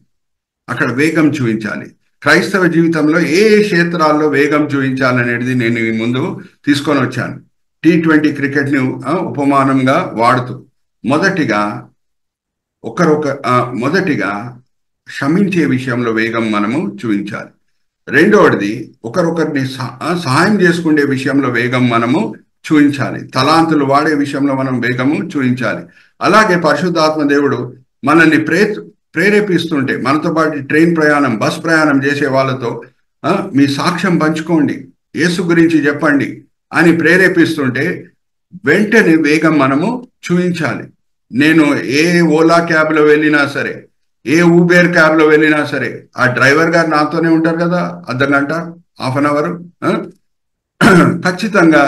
అక్కడ వేగం చూపించాలి. క్రైస్తవ జీవితంలో ఏ క్షేత్రాల్లో వేగం చూపించాలనేది నేను ఈ ముందు తీసుకొని వచ్చాను. T20 క్రికెట్ని ఉపమానంగా వాడుతూ మొదటిగా క్షమించే విషయంలో వేగం మనము చూపించాలి. రెండవది ఒకరొకరిని సహాయం చేసుకునే విషయంలో వేగం మనము చూపించాలి. తలాంతులు వాడే విషయంలో మనం వేగము చూపించాలి. అలాగే పరిశుద్ధాత్మ దేవుడు మనల్ని ప్రేరేపిస్తుంటే, మనతో పాటు ట్రైన్ ప్రయాణం, బస్ ప్రయాణం చేసే వాళ్ళతో మీ సాక్ష్యం పంచుకోండి, యేసు గురించి చెప్పండి అని ప్రేరేపిస్తుంటే వెంటనే వేగం మనము చూపించాలి. నేను ఏ ఓలా క్యాబ్లో వెళ్ళినా సరే, ఏ ఊబేర్ క్యాబ్లో వెళ్ళినా సరే, ఆ డ్రైవర్ గారు నాతోనే ఉంటారు కదా, అర్ధగంట, హాఫ్ అన్ అవర్. ఖచ్చితంగా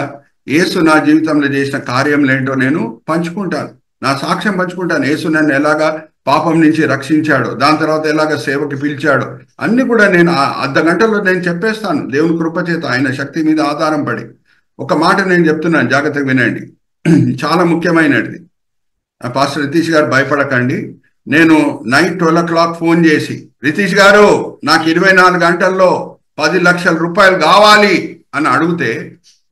యేసు నా జీవితంలో చేసిన కార్యంలేంటో నేను పంచుకుంటాను, నా సాక్ష్యం పంచుకుంటాను. యేసు నన్ను ఎలాగా పాపం నుంచి రక్షించాడో, దాని తర్వాత ఎలాగ సేవకి పిలిచాడో అన్ని కూడా నేను అర్ధగంటలో నేను చెప్పేస్తాను, దేవుని కృపచేత, ఆయన శక్తి మీద ఆధారం పడి. ఒక మాట నేను చెప్తున్నాను, జాగ్రత్తగా వినండి, చాలా ముఖ్యమైనది. పాస్టర్ రితీష్ గారు భయపడకండి. నేను నైట్ 12 o'clock ఫోన్ చేసి, రితీష్ గారు నాకు 24 గంటల్లో 10 లక్షల రూపాయలు కావాలి అని అడిగితే,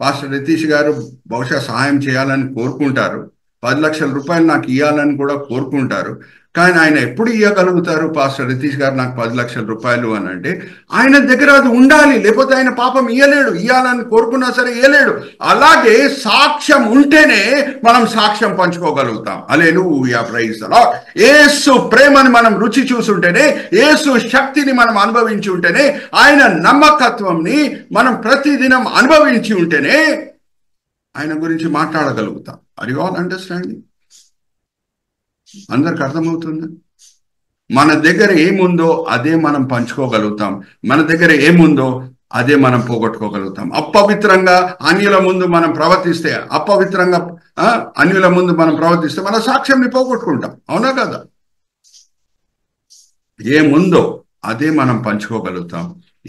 పాస్టర్ రితీష్ గారు బహుశా సహాయం చేయాలని కోరుకుంటారు, 10 లక్షల రూపాయలు నాకు ఇవ్వాలని కూడా కోరుకుంటారు. కానీ ఆయన ఎప్పుడు ఇవ్వగలుగుతారు పాస్టర్ రితీష్ గారు నాకు 10 లక్షల రూపాయలు అని అంటే, ఆయన దగ్గర అది ఉండాలి, లేకపోతే ఆయన పాపం ఇవ్వలేడు, ఇవ్వాలని కోరుకున్నా సరే ఇవ్వలేడు. అలాగే సాక్ష్యం ఉంటేనే మనం సాక్ష్యం పంచుకోగలుగుతాం. హల్లెలూయా, ప్రైజ్ ది లార్డ్. యేసు ప్రేమని మనం రుచి చూసుంటేనే, యేసు శక్తిని మనం అనుభవించి ఉంటేనే, ఆయన నమ్మకత్వంని మనం ప్రతిదినం అనుభవించి ఉంటేనే ఆయన గురించి మాట్లాడగలుగుతాం. Are you all understanding? అందరికి అర్థమవుతుందా? మన దగ్గర ఏముందో అదే మనం పంచుకోగలుగుతాం, మన దగ్గర ఏముందో అదే మనం పోగొట్టుకోగలుగుతాం. అపవిత్రంగా అన్యుల ముందు మనం ప్రవర్తిస్తే, అన్యుల ముందు మనం ప్రవర్తిస్తే మన సాక్ష్యంని పోగొట్టుకుంటాం. అవునా కదా? ఏముందో అదే మనం పంచుకోగలుగుతాం,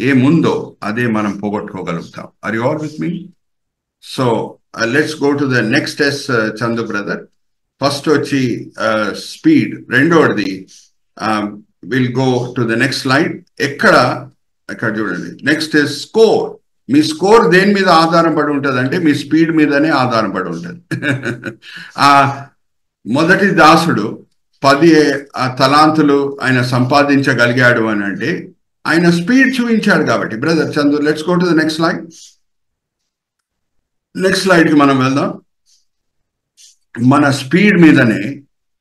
ఏముందో అదే మనం పోగొట్టుకోగలుగుతాం. Are you all with me? So let's go to the next test, Chandu brother. First వచ్చి స్పీడ్, రెండోది will go to the next slide. ఎక్కడ చూడండి, నెక్స్ట్ స్కోర్. మీ స్కోర్ దేని మీద ఆధారపడి ఉంటుంది అంటే మీ స్పీడ్ మీదనే ఆధారపడి ఉంటుంది. మొదటి దాసుడు 10 తలాంతులు ఆయన సంపాదించగలిగాడు అని అంటే ఆయన స్పీడ్ చూపించాడు కాబట్టి. Brother Chandu, let's go to the next slide. Next స్లైడ్కి మనం వెళ్దాం. మన స్పీడ్ మీదనే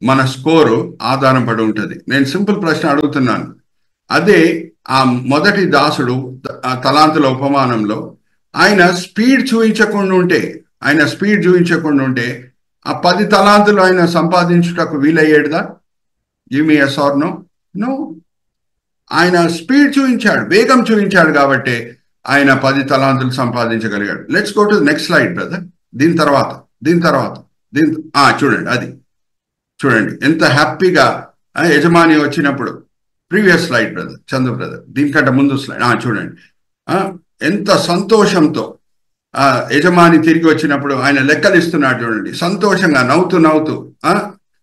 మన స్కోరు ఆధారపడి ఉంటుంది. నేను సింపుల్ ప్రశ్న అడుగుతున్నాను. అదే ఆ మొదటి దాసుడు తలాంతుల ఉపమానంలో ఆయన స్పీడ్ చూపించకుండా ఉంటే ఆ 10 తలాంతులు ఆయన సంపాదించుటకు వీలయ్యేదా? Give me yes or no? No. ఆయన స్పీడ్ చూపించాడు, వేగం చూపించాడు కాబట్టి ఆయన 10 తలాంతులు సంపాదించగలిగాడు. Let's go to next slide brother. దీని తర్వాత చూడండి ఎంత హ్యాపీగా యజమాని వచ్చినప్పుడు. Previous slide brother, Chandu brother, దీనికంటే ముందు స్లైడ్ చూడండి. ఎంత సంతోషంతో యజమాని తిరిగి వచ్చినప్పుడు ఆయన లెక్కలు ఇస్తున్నాడు చూడండి, సంతోషంగా నవ్వుతూ.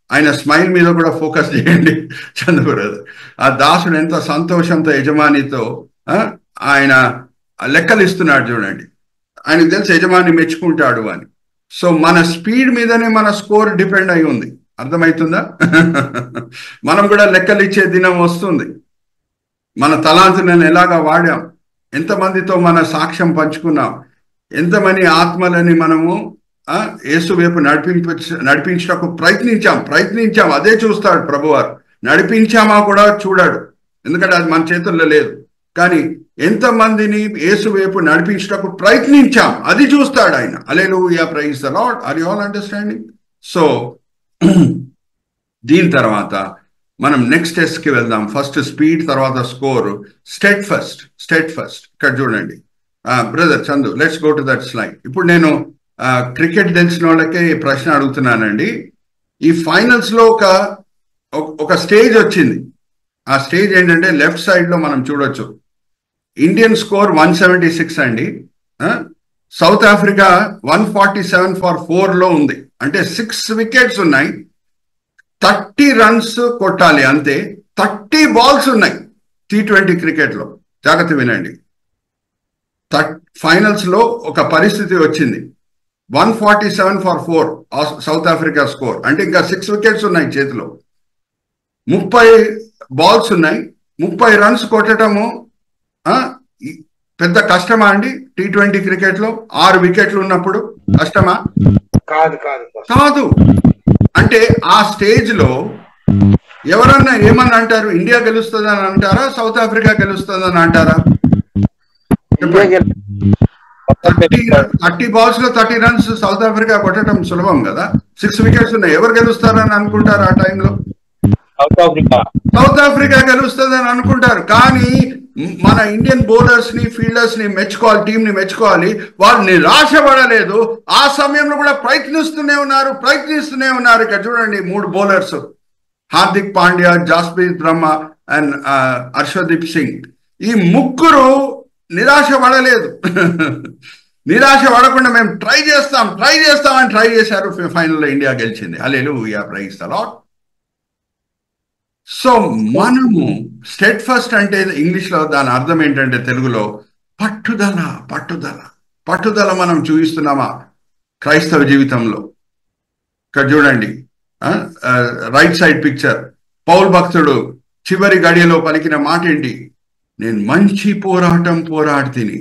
ఆయన స్మైల్ మీద కూడా ఫోకస్ చేయండి చందు బ్రదర్. ఆ దాసుడు ఎంత సంతోషంతో యజమానితో ఆయన లెక్కలు ఇస్తున్నాడు చూడండి. ఆయనకు తెలుసు యజమాని మెచ్చుకుంటాడు అని. సో మన స్పీడ్ మీదనే మన స్కోర్ డిపెండ్ అయి ఉంది. అర్థమవుతుందా? మనం కూడా లెక్కలు ఇచ్చే దినం వస్తుంది. మన తలాంతులను ఎలాగా వాడాం, ఎంతమందితో మన సాక్ష్యం పంచుకున్నాం, ఎంతమంది ఆత్మలని మనము యేసు వైపు నడిపించడానికి ప్రయత్నించాం. అదే చూస్తాడు ప్రభువారు. నడిపించామా కూడా చూడాడు, ఎందుకంటే అది మన చేతుల్లో లేదు. కానీ ఎంతమందిని యేసు వైపు నడిపించడానికి ప్రయత్నించాం అది చూస్తాడు ఆయన. Hallelujah, praise the lord. Are you all understanding? So దీని తర్వాత మనం నెక్స్ట్ టెస్ట్కి వెళ్దాం. ఫస్ట్ స్పీడ్, తర్వాత స్కోర్. Steadfast. ఇక్కడ చూడండి brother Chandu, let's go to that slide. ఇప్పుడు నేను క్రికెట్ తెలిసిన వాళ్ళకే ప్రశ్న అడుగుతున్నానండి. ఈ ఫైనల్స్ లో ఒక స్టేజ్ వచ్చింది. ఆ స్టేజ్ ఏంటంటే లెఫ్ట్ సైడ్ లో మనం చూడొచ్చు. ఇండియన్ స్కోర్ 176 అండి. సౌత్ ఆఫ్రికా 147 ఫర్ 4 లో ఉంది. అంటే 6 వికెట్స్ ఉన్నాయి, 30 రన్స్ కొట్టాలి అంతే. 30 బాల్స్ ఉన్నాయి T20 క్రికెట్ లో. జాగ్రత్త వినండి. ఫైనల్స్ లో ఒక పరిస్థితి వచ్చింది. 147 for 4 సౌత్ ఆఫ్రికా స్కోర్. అంటే ఇంకా 6 వికెట్స్ ఉన్నాయి చేతిలో, 30 బాల్స్ ఉన్నాయి, 30 రన్స్ కొట్టడము పెద్ద కష్టమా అండి? T20 క్రికెట్ లో 6 వికెట్లు ఉన్నప్పుడు కష్టమా? కాదు. అంటే ఆ స్టేజ్ లో ఎవరన్నా ఏమన్నా అంటారు, ఇండియా గెలుస్తుందని అంటారా, సౌత్ ఆఫ్రికా గెలుస్తుందని అంటారా? 30 బాల్స్ లో 30 రన్స్ సౌత్ ఆఫ్రికా కొట్టడం సులభం కదా. 6 వికెట్స్ ఉన్నాయి, ఎవరు గెలుస్తారని అనుకుంటారు ఆ టైంలో? సౌత్ ఆఫ్రికా గెలుస్తుందని అనుకుంటారు. కానీ మన ఇండియన్ బౌలర్స్ ని, ఫీల్డర్స్ ని మెచ్చుకోవాలి, టీం ని మెచ్చుకోవాలి. వాళ్ళు నిరాశపడలేదు, ఆ సమయంలో కూడా ప్రయత్నిస్తూనే ఉన్నారు. ఇక్కడ చూడండి, 3 బౌలర్స్, హార్దిక్ పాండ్యా, జాస్ప్రీత్ బ్రహ్మ అండ్ హర్షదీప్ సింగ్, ఈ ముగ్గురు నిరాశ పడలేదు. నిరాశ పడకుండా మేము ట్రై చేస్తామని ట్రై చేశారు. ఫైనల్లో ఇండియా గెలిచింది. హల్లెలూయా, ప్రైజ్ ది లార్డ్. సో మనము స్టెడ్ ఫస్ట్ అంటే ఇంగ్లీష్ లో దాని అర్థం ఏంటంటే తెలుగులో పట్టుదల మనం చూపిస్తున్నామా క్రైస్తవ జీవితంలో? ఇక్కడ చూడండి, రైట్ సైడ్ పిక్చర్, పౌల్ భక్తుడు చివరి గడియలో పలికిన మాట ఏంటి? నేను మంచి పోరాటం పోరాడితిని,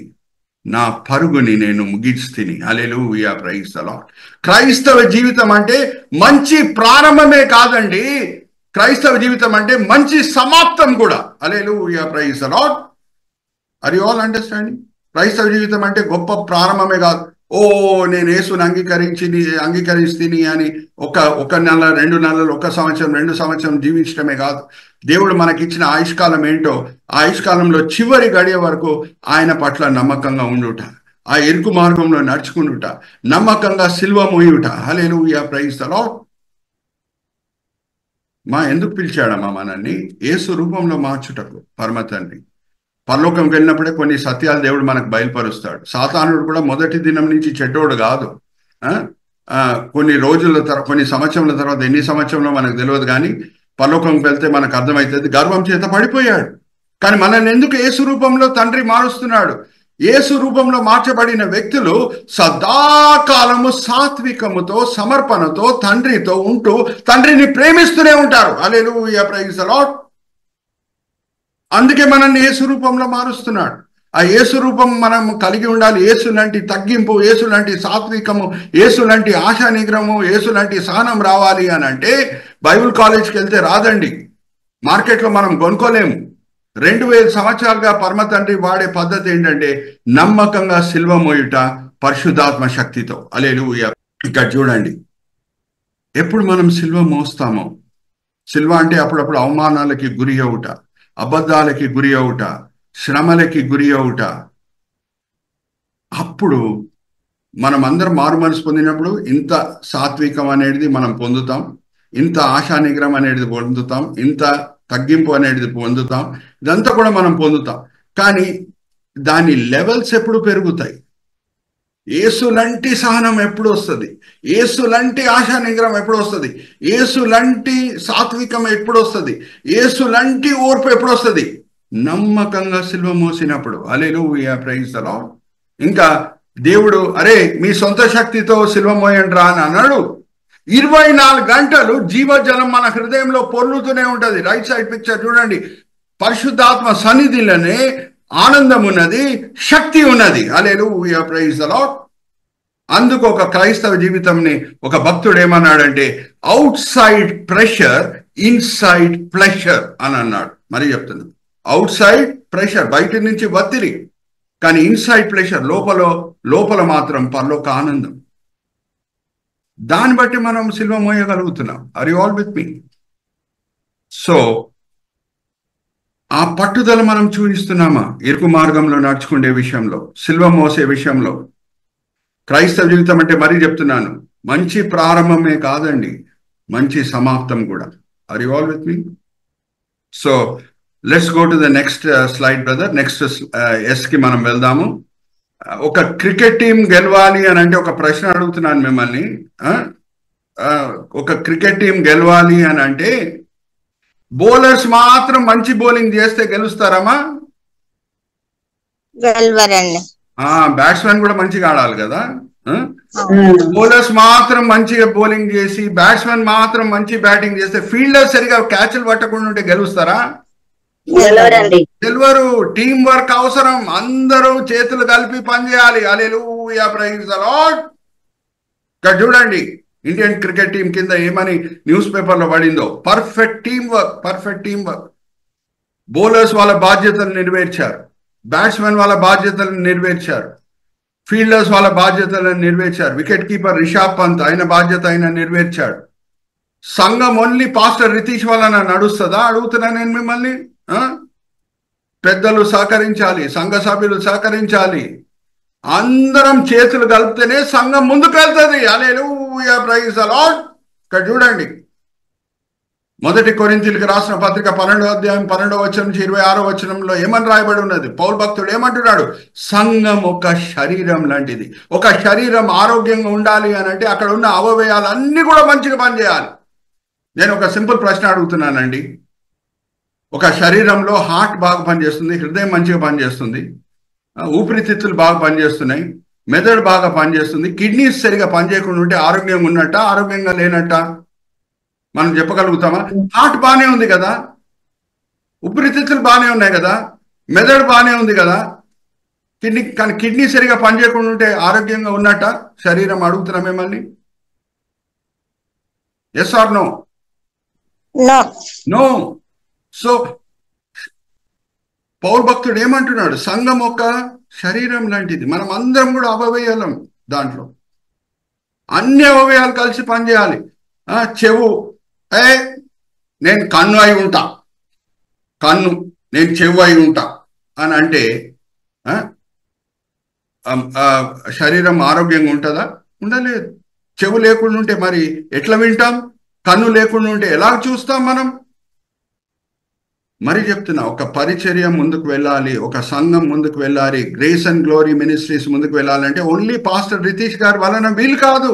నా పరుగుని నేను ముగిస్తిని. హల్లెలూయా, ప్రైజ్ ది లార్డ్. క్రైస్తవ జీవితం అంటే మంచి ప్రారంభమే కాదండి, క్రైస్తవ జీవితం అంటే మంచి సమాప్తం కూడా. Hallelujah, praise the lord. Are you all understanding? క్రైస్తవ జీవితం అంటే గొప్ప ప్రారంభమే కాదు, నేను యేసుని అంగీకరిస్తేని అని ఒక నెల, 2 నెలలు, 1 సంవత్సరం, 2 సంవత్సరం జీవించడమే కాదు. దేవుడు మనకిచ్చిన ఆయుష్కాలం ఏంటో, ఆ ఆయుష్కాలంలో చివరి గడియ వరకు ఆయన పట్ల నమ్మకంగా ఉండుట, ఆ ఇరుకు మార్గంలో నడుచుకుంటుట, నమ్మకంగా సిలువ మోయుట. హల్లెలూయా, ప్రైజ్ ది లార్డ్. ఎందుకు పిలిచాడమ్మా మనల్ని? యేసు రూపంలో మార్చుటకు. పరమ తండ్రి పరలోకంకి వెళ్ళినప్పుడే కొన్ని సత్యాలు దేవుడు మనకు బయలుపరుస్తాడు. సాతానుడు కూడా మొదటి దినం నుంచి చెడ్డోడు కాదు. కొన్ని రోజుల తర్వాత, కొన్ని సంవత్సరాల తర్వాత, ఎన్ని సంవత్సరంలో మనకు తెలియదు, కానీ పరలోకంకి వెళ్తే మనకు అర్థమవుతుంది, గర్వం చేత పడిపోయాడు. కానీ మనల్ని ఎందుకు యేసు రూపంలో తండ్రి మారుస్తున్నాడు? యేసు రూపంలో మార్చబడిన వ్యక్తులు సదాకాలము సాత్వికముతో, సమర్పణతో తండ్రితో ఉంటూ తండ్రిని ప్రేమిస్తూనే ఉంటారు. హల్లెలూయా, ప్రైజ్ ది లార్డ్. అందుకే మనల్ని యేసు రూపంలో మారుస్తున్నాడు. ఆ యేసు రూపం మనం కలిగి ఉండాలి. యేసు లాంటి తగ్గింపు, యేసు లాంటి సాత్వికము, యేసు లాంటి ఆశా నిగ్రహము, యేసు లాంటి సహనం రావాలి అని అంటే బైబిల్ కాలేజ్కి వెళ్తే రాదండి, మార్కెట్లో మనం కొనుక్కోలేము. 2000 సంవత్సరాలుగా పరమ తండ్రి వాడే పద్ధతి ఏంటంటే నమ్మకంగా సిల్వ మోయుట పరిశుద్ధాత్మ శక్తితో. హల్లెలూయా. ఇక్కడ చూడండి, ఎప్పుడు మనం సిల్వ మోస్తామో, సిల్వ అంటే అప్పుడప్పుడు అవమానాలకి గురి అవుట, అబద్ధాలకి గురి అవుట, శ్రమలకి గురి అవుట, అప్పుడు మనం అందరం మారు మనసు పొందినప్పుడు ఇంత సాత్వికం అనేది మనం పొందుతాం, ఇంత ఆశా నిగ్రహం అనేది పొందుతాం, ఇంత తగ్గింపు అనేది పొందుతాం, ఇదంతా కూడా మనం పొందుతాం. కానీ దాని లెవెల్స్ ఎప్పుడు పెరుగుతాయి? యేసు లాంటి సహనం ఎప్పుడు వస్తుంది? యేసు లాంటి ఆశా నిగ్రహం ఎప్పుడు వస్తుంది? యేసు లాంటి సాత్వికం ఎప్పుడు వస్తుంది? యేసు లాంటి ఓర్పు ఎప్పుడు వస్తుంది? నమ్మకంగా సిలువ మోసినప్పుడు. హల్లెలూయా, ప్రైజ్ ది లార్డ్. ఇంకా దేవుడు అరే మీ సొంత శక్తితో సిలువ మోయండి రా అని అన్నాడు. 24 గంటలు జీవజలం మన హృదయంలో పొర్లుతూనే ఉంటది. రైట్ సైడ్ పిక్చర్ చూడండి, పరిశుద్ధాత్మ సన్నిధిలోనే ఆనందం ఉన్నది, శక్తి ఉన్నది. హల్లెలూయా, ప్రైజ్ ది లార్డ్. అందుకు ఒక క్రైస్తవ జీవితంని ఒక భక్తుడు ఏమన్నాడంటే out side pressure, inside pleasure అని అన్నాడు. మరి చెప్తున్నాడు, అవుట్ సైడ్ ప్రెషర్ బయట నుంచి ఒత్తిడి, కానీ ఇన్సైడ్ ప్లెషర్ లోపల మాత్రం పరలోక ఆనందం. దాన్ని బట్టి మనం సిల్వ మోయగలుగుతున్నాం. Are you all with me? So ఆ పట్టుదల మనం చూపిస్తున్నామా ఇరుకు మార్గంలో నడుచుకునే విషయంలో, సిల్వ మోసే విషయంలో? క్రైస్తవ జీవితం అంటే మరీ చెప్తున్నాను, మంచి ప్రారంభమే కాదండి, మంచి సమాప్తం కూడా. Are you all with me? So let's go to the next slide brother. Next ఎస్ కి మనం వెళ్దాము. ఒక క్రికెట్ టీం గెలవాలి అని అంటే, ఒక ప్రశ్న అడుగుతున్నాను మిమ్మల్ని, ఒక క్రికెట్ టీం గెలవాలి అని అంటే బౌలర్స్ మాత్రం మంచి బౌలింగ్ చేస్తే గెలుస్తారమ్మా? గెలవరండి. బ్యాట్స్మెన్ కూడా మంచిగా ఆడాలి కదా. బౌలర్స్ మాత్రం మంచిగా బౌలింగ్ చేసి బ్యాట్స్మెన్ మాత్రం మంచి బ్యాటింగ్ చేస్తే ఫీల్డర్ సరిగా క్యాచ్లు పట్టకుండా ఉంటే గెలుస్తారా? గెలవరు. టీం వర్క్ అవసరం. అందరూ చేతులు కలిపి పనిచేయాలి. హల్లెలూయా, ప్రైజ్ ది లార్డ్. ఇక్కడ చూడండి ఇండియన్ క్రికెట్ టీం కింద ఏమని న్యూస్ పేపర్లో పడిందో, perfect team work, perfect team work. Bowlers వాళ్ళ బాధ్యతలు నెరవేర్చారు, బ్యాట్స్మెన్ వాళ్ళ బాధ్యతలను నెరవేర్చారు, ఫీల్డర్స్ వాళ్ళ బాధ్యతలను నెరవేర్చారు, వికెట్ కీపర్ రిషబ్ పంత్ ఆయన బాధ్యత ఆయన నెరవేర్చాడు. సంఘం ఓన్లీ పాస్టర్ రితీష్ వలన నడుస్తుందా అడుగుతున్నా నేను మిమ్మల్ని. పెద్దలు సహకరించాలి, సంఘ సభ్యులు సహకరించాలి, అందరం చేతులు కలిపితేనే సంఘం ముందుకు వెళ్తుంది. హల్లెలూయా, ప్రైజ్ ది లార్డ్. ఇక్కడ చూడండి మొదటి కొరింథీయులకు రాసిన పత్రిక 12వ అధ్యాయం 12వ వచనం నుంచి 26వ వచనంలో ఏమని రాయబడి ఉన్నది? పౌలు భక్తుడు ఏమంటున్నాడు? సంఘం ఒక శరీరం లాంటిది. ఒక శరీరం ఆరోగ్యంగా ఉండాలి అని అంటే అక్కడ ఉన్న అవయవాలన్నీ కూడా మంచిగా పనిచేయాలి. నేను ఒక సింపుల్ ప్రశ్న అడుగుతున్నానండి. ఒక శరీరంలో హార్ట్ బాగా పనిచేస్తుంది, హృదయం మంచిగా పనిచేస్తుంది, ఊపిరితిత్తులు బాగా పనిచేస్తున్నాయి, మెదడు బాగా పనిచేస్తుంది, కిడ్నీస్ సరిగా పనిచేయకుండా ఉంటే ఆరోగ్యంగా ఉన్నట్ట, ఆరోగ్యంగా లేనట్ట మనం చెప్పగలుగుతామా? హార్ట్ బాగానే ఉంది కదా, ఊపిరితిత్తులు బాగానే ఉన్నాయి కదా, మెదడు బాగానే ఉంది కదా, కానీ కిడ్నీ సరిగా పనిచేయకుండా ఉంటే ఆరోగ్యంగా ఉన్నట్ట శరీరం? అడుగుతున్నాం మిమ్మల్ని. Yes or no? No. So Paul భక్తుడు ఏమంటున్నాడు? సంఘం ఒక శరీరం లాంటిది, మనం అందరం కూడా అవయవం, దాంట్లో అన్ని అవయవాలు కలిసి పనిచేయాలి. చెవు, నేను కన్ను అయి ఉంటా, కన్ను నేను చెవు అయి ఉంటా అని అంటే శరీరం ఆరోగ్యంగా ఉంటుందా? ఉండలేదు. చెవు లేకుండా ఉంటే మరి ఎట్లా వింటాం? కన్ను లేకుండా ఉంటే ఎలా చూస్తాం మనం? మరి చెప్తున్నా, ఒక పరిచర్య ముందుకు వెళ్ళాలి, ఒక సంఘం ముందుకు వెళ్ళాలి, గ్రేస్ అండ్ గ్లోరీ మినిస్ట్రీస్ ముందుకు వెళ్ళాలంటే ఓన్లీ పాస్టర్ రితీష్ గారి వలన వీలు కాదు.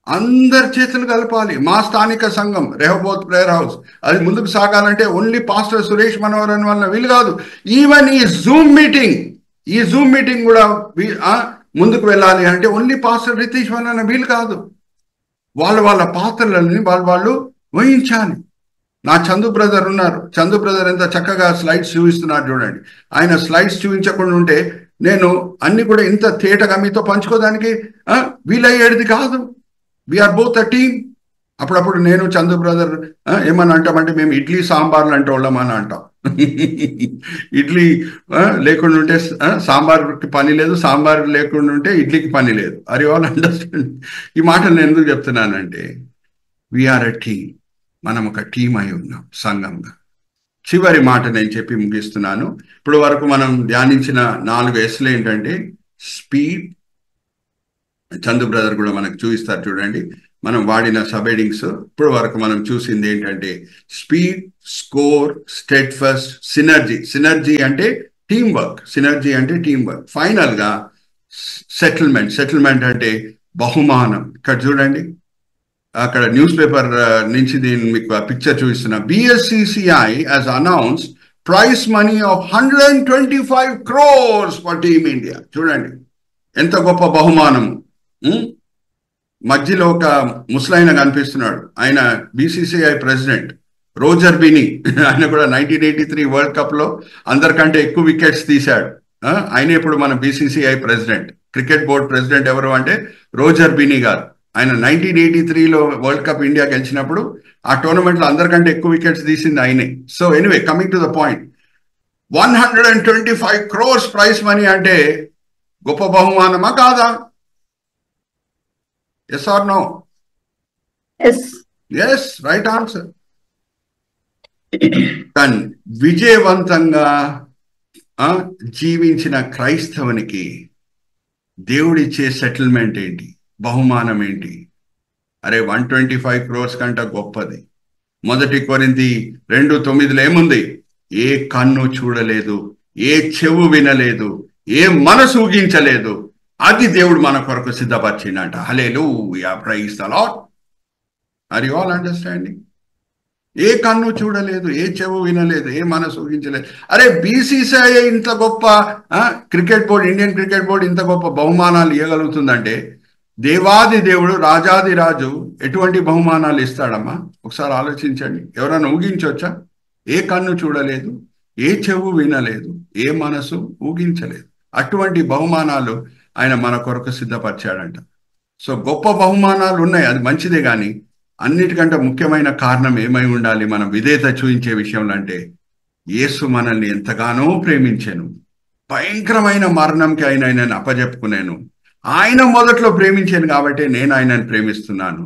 అందరి చేతులు కలపాలి. మా స్థానిక సంఘం రెహోబోత్ ప్రేయర్ హౌస్ అది ముందుకు సాగాలంటే ఓన్లీ పాస్టర్ సురేష్ మనోహరన్ వలన వీలు కాదు. ఈవెన్ ఈ జూమ్ మీటింగ్ కూడా ముందుకు వెళ్ళాలి అంటే ఓన్లీ పాస్టర్ రితీష్ వలన వీలు కాదు. వాళ్ళ పాత్రలని వాళ్ళు వహించాలి. నా చందు బ్రదర్ ఉన్నారు. చందు బ్రదర్ ఎంత చక్కగా స్లైడ్స్ చూపిస్తున్నారు చూడండి. ఆయన స్లైడ్స్ చూపించకుండా ఉంటే నేను అన్ని కూడా ఇంత తేటగా మీతో పంచుకోవడానికి వీలయ్యేది కాదు. We are both a team. అప్పుడప్పుడు నేను చందు బ్రదర్ ఏమని అంటామంటే మేము ఇడ్లీ సాంబార్లు అంటే వాళ్ళం అని అంటాం. ఇడ్లీ లేకుండా ఉంటే సాంబార్కి పని లేదు, సాంబార్ లేకుండా ఉంటే ఇడ్లీకి పని లేదు. Are you all understand? ఈ మాటలు నేను ఎందుకు చెప్తున్నానంటే వీఆర్ అ టీమ్. మనం ఒక టీం అయి ఉన్నాం సంఘంగా. చివరి మాట నేను చెప్పి ముగిస్తున్నాను. ఇప్పుడు వరకు మనం ధ్యానించిన 4 Sలు ఏంటంటే స్పీడ్. చందు బ్రదర్ కూడా మనకు చూపిస్తారు చూడండి. మనం వాడిన సబెడింగ్స్ ఇప్పుడు వరకు మనం చూసింది ఏంటంటే స్పీడ్, స్కోర్, స్టెడ్ఫాస్ట్, సినర్జీ. సినర్జీ అంటే టీం వర్క్, సినర్జీ అంటే టీం వర్క్. ఫైనల్ గా సెటిల్మెంట్. సెటిల్మెంట్ అంటే బహుమానం. ఇక్కడ చూడండి, అక్కడ న్యూస్ పేపర్ నుంచి దీన్ని మీకు పిక్చర్ చూపిస్తున్నా. BSCCI has announced prize money of 125 crores for Team India. చూడండి ఎంత గొప్ప బహుమానము. మధ్యలో ఒక ముసలాయన కనిపిస్తున్నాడు. ఆయన BCCI ప్రెసిడెంట్ రోజర్ బినీ. ఆయన కూడా 1983 వరల్డ్ కప్ లో అందరికంటే ఎక్కువ వికెట్స్ తీశాడు. ఆయన ఇప్పుడు మన BCCI president. Cricket board president ఎవరు అంటే రోజర్ బినీ గారు. ఆయన 1983లో వరల్డ్ కప్ ఇండియా గెలిచినప్పుడు ఆ టోర్నమెంట్ లో అందరికంటే ఎక్కువ వికెట్స్ తీసింది ఆయనే. So anyway, coming to the point, 125 crores prize money అంటే గొప్ప బహుమానమా కాదా? Yes or no? Yes, right answer. కానీ విజయవంతంగా జీవించిన క్రైస్తవునికి దేవుడిచ్చే సెటిల్మెంట్ ఏంటి, బహుమానం ఏంటి? అరే 125 crores కంటే గొప్పది. మొదటి కొరింథీ 2:9 ఏముంది? ఏ కన్ను చూడలేదు, ఏ చెవు వినలేదు, ఏ మనసు ఊహించలేదు, అది దేవుడు మన కొరకు సిద్ధపరిచినట. Hallelujah, praise the lord. Are you all understanding? ఏ కన్ను చూడలేదు, ఏ చెవు వినలేదు, ఏ మనసు ఊహించలేదు. అరే BCCI ఇంత గొప్ప cricket board, Indian cricket board ఇంత గొప్ప బహుమానాలు ఇవ్వగలుగుతుందంటే దేవాది దేవుడు రాజాది రాజు ఎటువంటి బహుమానాలు ఇస్తాడమ్మా? ఒకసారి ఆలోచించండి. ఎవరైనా ఊహించవచ్చా? ఏ కన్ను చూడలేదు, ఏ చెవు వినలేదు, ఏ మనసు ఊహించలేదు. అటువంటి బహుమానాలు ఆయన మన కొరకు సిద్ధపరిచాడంట. సో గొప్ప బహుమానాలు ఉన్నాయి, అది మంచిదే. కానీ అన్నిటికంటే ముఖ్యమైన కారణం ఏమై ఉండాలి మనం విధేయత చూపించే విషయంలో అంటే, యేసు మనల్ని ఎంతగానో ప్రేమించాను, భయంకరమైన మరణంకి ఆయనను అప్పజెప్పుకున్నాను. ఆయన మొదట్లో ప్రేమించాను కాబట్టి నేను ఆయనను ప్రేమిస్తున్నాను.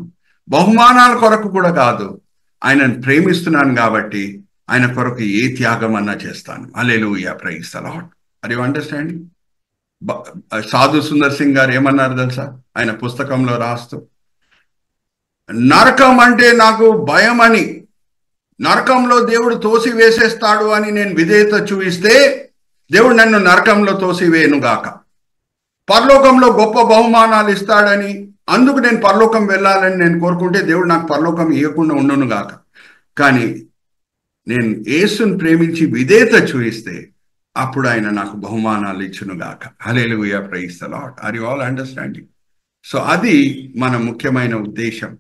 బహుమానాల కొరకు కూడా కాదు, ఆయనను ప్రేమిస్తున్నాను కాబట్టి ఆయన కొరకు ఏ త్యాగం అన్నా చేస్తాను. Hallelujah, praise the lord. Are you understanding? Sadhu Sundar Singh గారు ఏమన్నారు తెలుసా? ఆయన పుస్తకంలో రాస్తూ, నరకం అంటే నాకు భయం అని, నరకంలో దేవుడు తోసి వేసేస్తాడు అని నేను విధేయత చూపిస్తే దేవుడు నన్ను నరకంలో తోసివేయనుగాక. పరలోకంలో గొప్ప బహుమానాలు ఇస్తాడని, అందుకు నేను పరలోకం వెళ్ళాలని నేను కోరుకుంటే దేవుడు నాకు పరలోకం ఇవ్వకుండా ఉండునుగాక. కానీ నేను యేసుని ప్రేమించి విధేయత చూపిస్తే అప్పుడు ఆయన నాకు బహుమానాలు ఇచ్చునుగాక. Hallelujah, praise the lord. Are you all understanding? So అది మన ముఖ్యమైన ఉద్దేశం,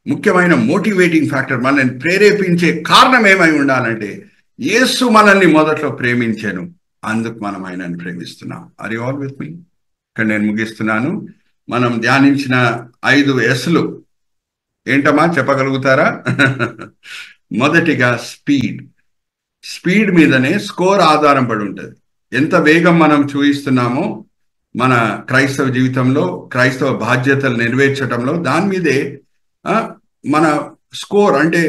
ముఖ్యమైన మోటివేటింగ్ ఫ్యాక్టర్. మనల్ని ప్రేరేపించే కారణం ఏమై ఉండాలంటే, యేసు మనల్ని మొదట్లో ప్రేమించాను, అందుకు మనం ఆయనను ప్రేమిస్తున్నాం. ఆర్ యు ఆల్ విత్ మీ? ఇక్కడ నేను ముగిస్తున్నాను. మనం ధ్యానించిన 5 Sలు ఏంటమ్మా చెప్పగలుగుతారా? మొదటిగా స్పీడ్ మీదనే స్కోర్ ఆధారం పడి ఉంటుంది. ఎంత వేగం మనం చూపిస్తున్నామో మన క్రైస్తవ జీవితంలో, క్రైస్తవ బాధ్యతలు నెరవేర్చడంలో, దాని మీదే మన స్కోర్ అంటే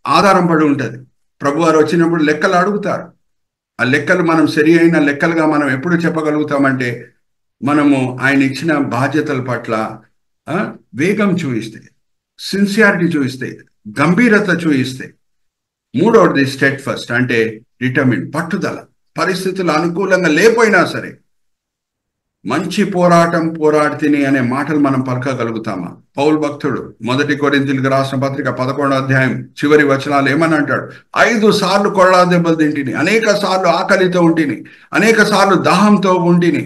ఆధారం పడి ఉంటుంది. ప్రభు వారు వచ్చినప్పుడు లెక్కలు అడుగుతారు. ఆ లెక్కలు మనం సరి అయిన లెక్కలుగా మనం ఎప్పుడు చెప్పగలుగుతామంటే, మనము ఆయన ఇచ్చిన బాధ్యతల పట్ల వేగం చూపిస్తే, సిన్సియారిటీ చూపిస్తే, గంభీరత చూపిస్తే. మూడవది స్టెడ్ ఫస్ట్ అంటే డిటర్మిన్, పట్టుదల. పరిస్థితులు అనుకూలంగా లేకపోయినా సరే మంచి పోరాటం పోరాడితిని అనే మాటలు మనం పలకగలుగుతామా? పౌలు భక్తుడు 1 కొరింథీయులకు రాసిన పత్రిక 11వ అధ్యాయం చివరి వచనాలు ఏమని అంటాడు? 5 సార్లు కొరడా దెబ్బలు తింటిని, అనేక సార్లు ఆకలితో ఉంటిని, అనేక సార్లు దాహంతో ఉంటిని,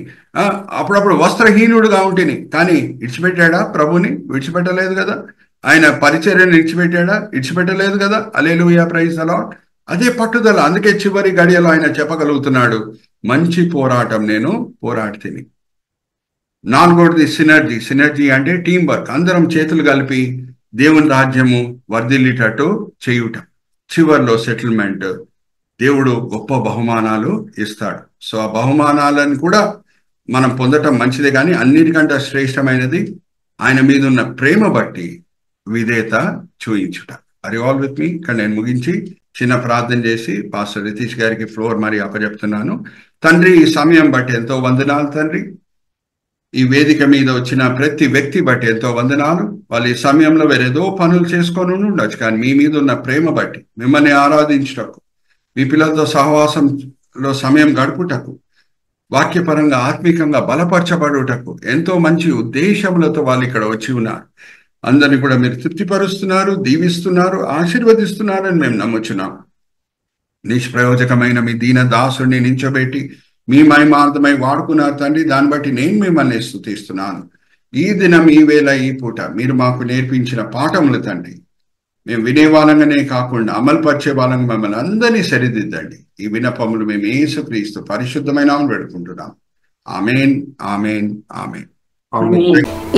అప్పుడప్పుడు వస్త్రహీనుడుగా ఉంటిని. కానీ విడిచిపెట్టాడా? ప్రభుని విడిచిపెట్టలేదు కదా. ఆయన పరిచర్యను విడిచిపెట్టలేదు కదా. హల్లెలూయా, ప్రైజ్ ది లార్డ్. అదే పట్టుదల. అందుకే చివరి గడియలో ఆయన చెప్పగలుగుతున్నాడు, మంచి పోరాటం నేను పోరాడితిని. 4వది సినర్జీ అంటే టీం వర్క్. అందరం చేతులు కలిపి దేవుని రాజ్యము వర్ధిల్లేటట్టు చేయుట. చివరిలో సెటిల్మెంట్. దేవుడు గొప్ప బహుమానాలు ఇస్తాడు. సో ఆ బహుమానాలను కూడా మనం పొందటం మంచిదే, కానీ అన్నిటికంటే శ్రేష్టమైనది ఆయన మీద ఉన్న ప్రేమ బట్టి విధేయత చూయించుట. ఆర్ యు ఆల్ విత్ మీ? ఇక్కడ నేను ముగించి చిన్న ప్రార్థన చేసి పాస్టర్ రితీష్ గారికి ఫ్లోర్ మరి అప్పచెప్తున్నాను. తండ్రి, ఈ సమయం బట్టి ఎంతో వందనాలు తండ్రి. ఈ వేదిక మీద వచ్చిన ప్రతి వ్యక్తి బట్టి ఎంతో వందనాలు. వాళ్ళు ఈ సమయంలో వేరేదో పనులు చేసుకొని ఉండొచ్చు, కానీ మీ మీద ఉన్న ప్రేమ బట్టి, మిమ్మల్ని ఆరాధించుటకు, మీ పిల్లలతో సహవాసంలో సమయం గడుపుటకు, వాక్యపరంగా ఆత్మీకంగా బలపరచబడుటకు ఎంతో మంచి ఉద్దేశములతో వాళ్ళు ఇక్కడ వచ్చి ఉన్నారు. అందరినీ కూడా మీరు తృప్తిపరుస్తున్నారు, దీవిస్తున్నారు, ఆశీర్వదిస్తున్నారని మేము నమ్ముచున్నాం. నిష్ప్రయోజకమైన మీ దీన దాసుడిని నించోబెట్టి మీ మహిమార్థమై వాడుకున్నారు తండ్రి. దాన్ని బట్టి నేను మిమ్మల్ని స్తుతిస్తున్నాను. ఈ దినం, ఈ వేళ, ఈ పూట మీరు మాకు నేర్పించిన పాఠములు తండ్రి, మేము వినేవాళ్ళంగానే కాకుండా అమలు పరిచే వాళ్ళంగా మమ్మల్ని అందరినీ సరిదిద్దండి. ఈ వినపములు మేము యేసుక్రీస్తు పరిశుద్ధమైన పెడుకుంటున్నాం. ఆమేన్, ఆమేన్, ఆమేన్.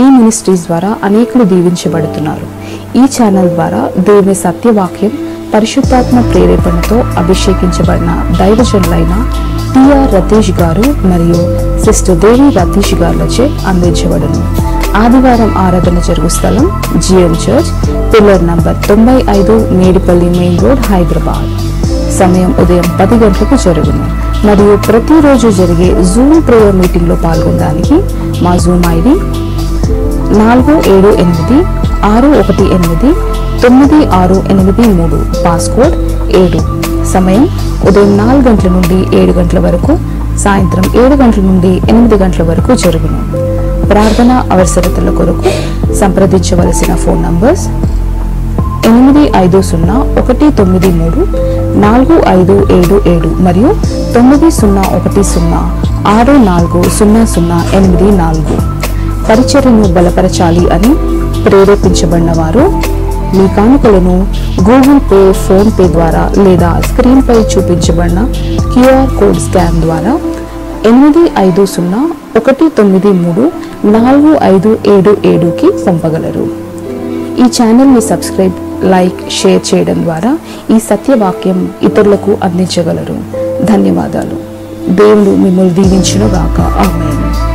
ఈ మినిస్ట్రీస్ ద్వారా అనేకులు దీవించబడుతున్నారు. ఈ ఛానల్ ద్వారా దేవుని సత్యవాక్యం పరిశుద్ధాత్మ ప్రేరేపణతో అభిషేకించబడిన దైవజనులైన టిఆర్ రతీష్ గారు మరియు సిస్టర్ దేవి రతీష్ గారులచే అందించబడును. ఆదివారం ఆరాధన జరుగు స్థలం GM church, pillar number 95, Medipalli main road, Hyderabad. సమయం ఉదయం 10 గంటలకు జరుగును. మరియు ప్రతిరోజు జరిగే జూమ్ ప్రేయర్ మీటింగ్ లో పాల్గొనడానికి మా జూమ్ ఐడి 4786189683, పాస్కోడ్ 7. సమయం ఉదయం 4 గంటల నుండి 7 గంటల వరకు, సాయంత్రం 7 గంటల నుండి 8 గంటల వరకు జరుగును. ప్రార్థన అవసరతల కొరకు సంప్రదించవలసిన ఫోన్ నంబర్స్ 8501934577 మరియు 9010640084. పరిచర్యను బలపరచాలి అని ప్రేరేపించబడిన వారు మీ కానుకలను గూగుల్ పే, ఫోన్ పే ద్వారా లేదా స్క్రీన్ పై చూపించబడిన QR కోడ్ స్కాన్ ద్వారా 8501934577కి పంపగలరు. ఈ ఛానల్ని సబ్స్క్రైబ్, లైక్, షేర్ చేయడం ద్వారా ఈ సత్యవాక్యం ఇతరులకు అందించగలరు. ధన్యవాదాలు. దేవుడు మిమ్మల్ని దీవించును గాక. ఆమేన్.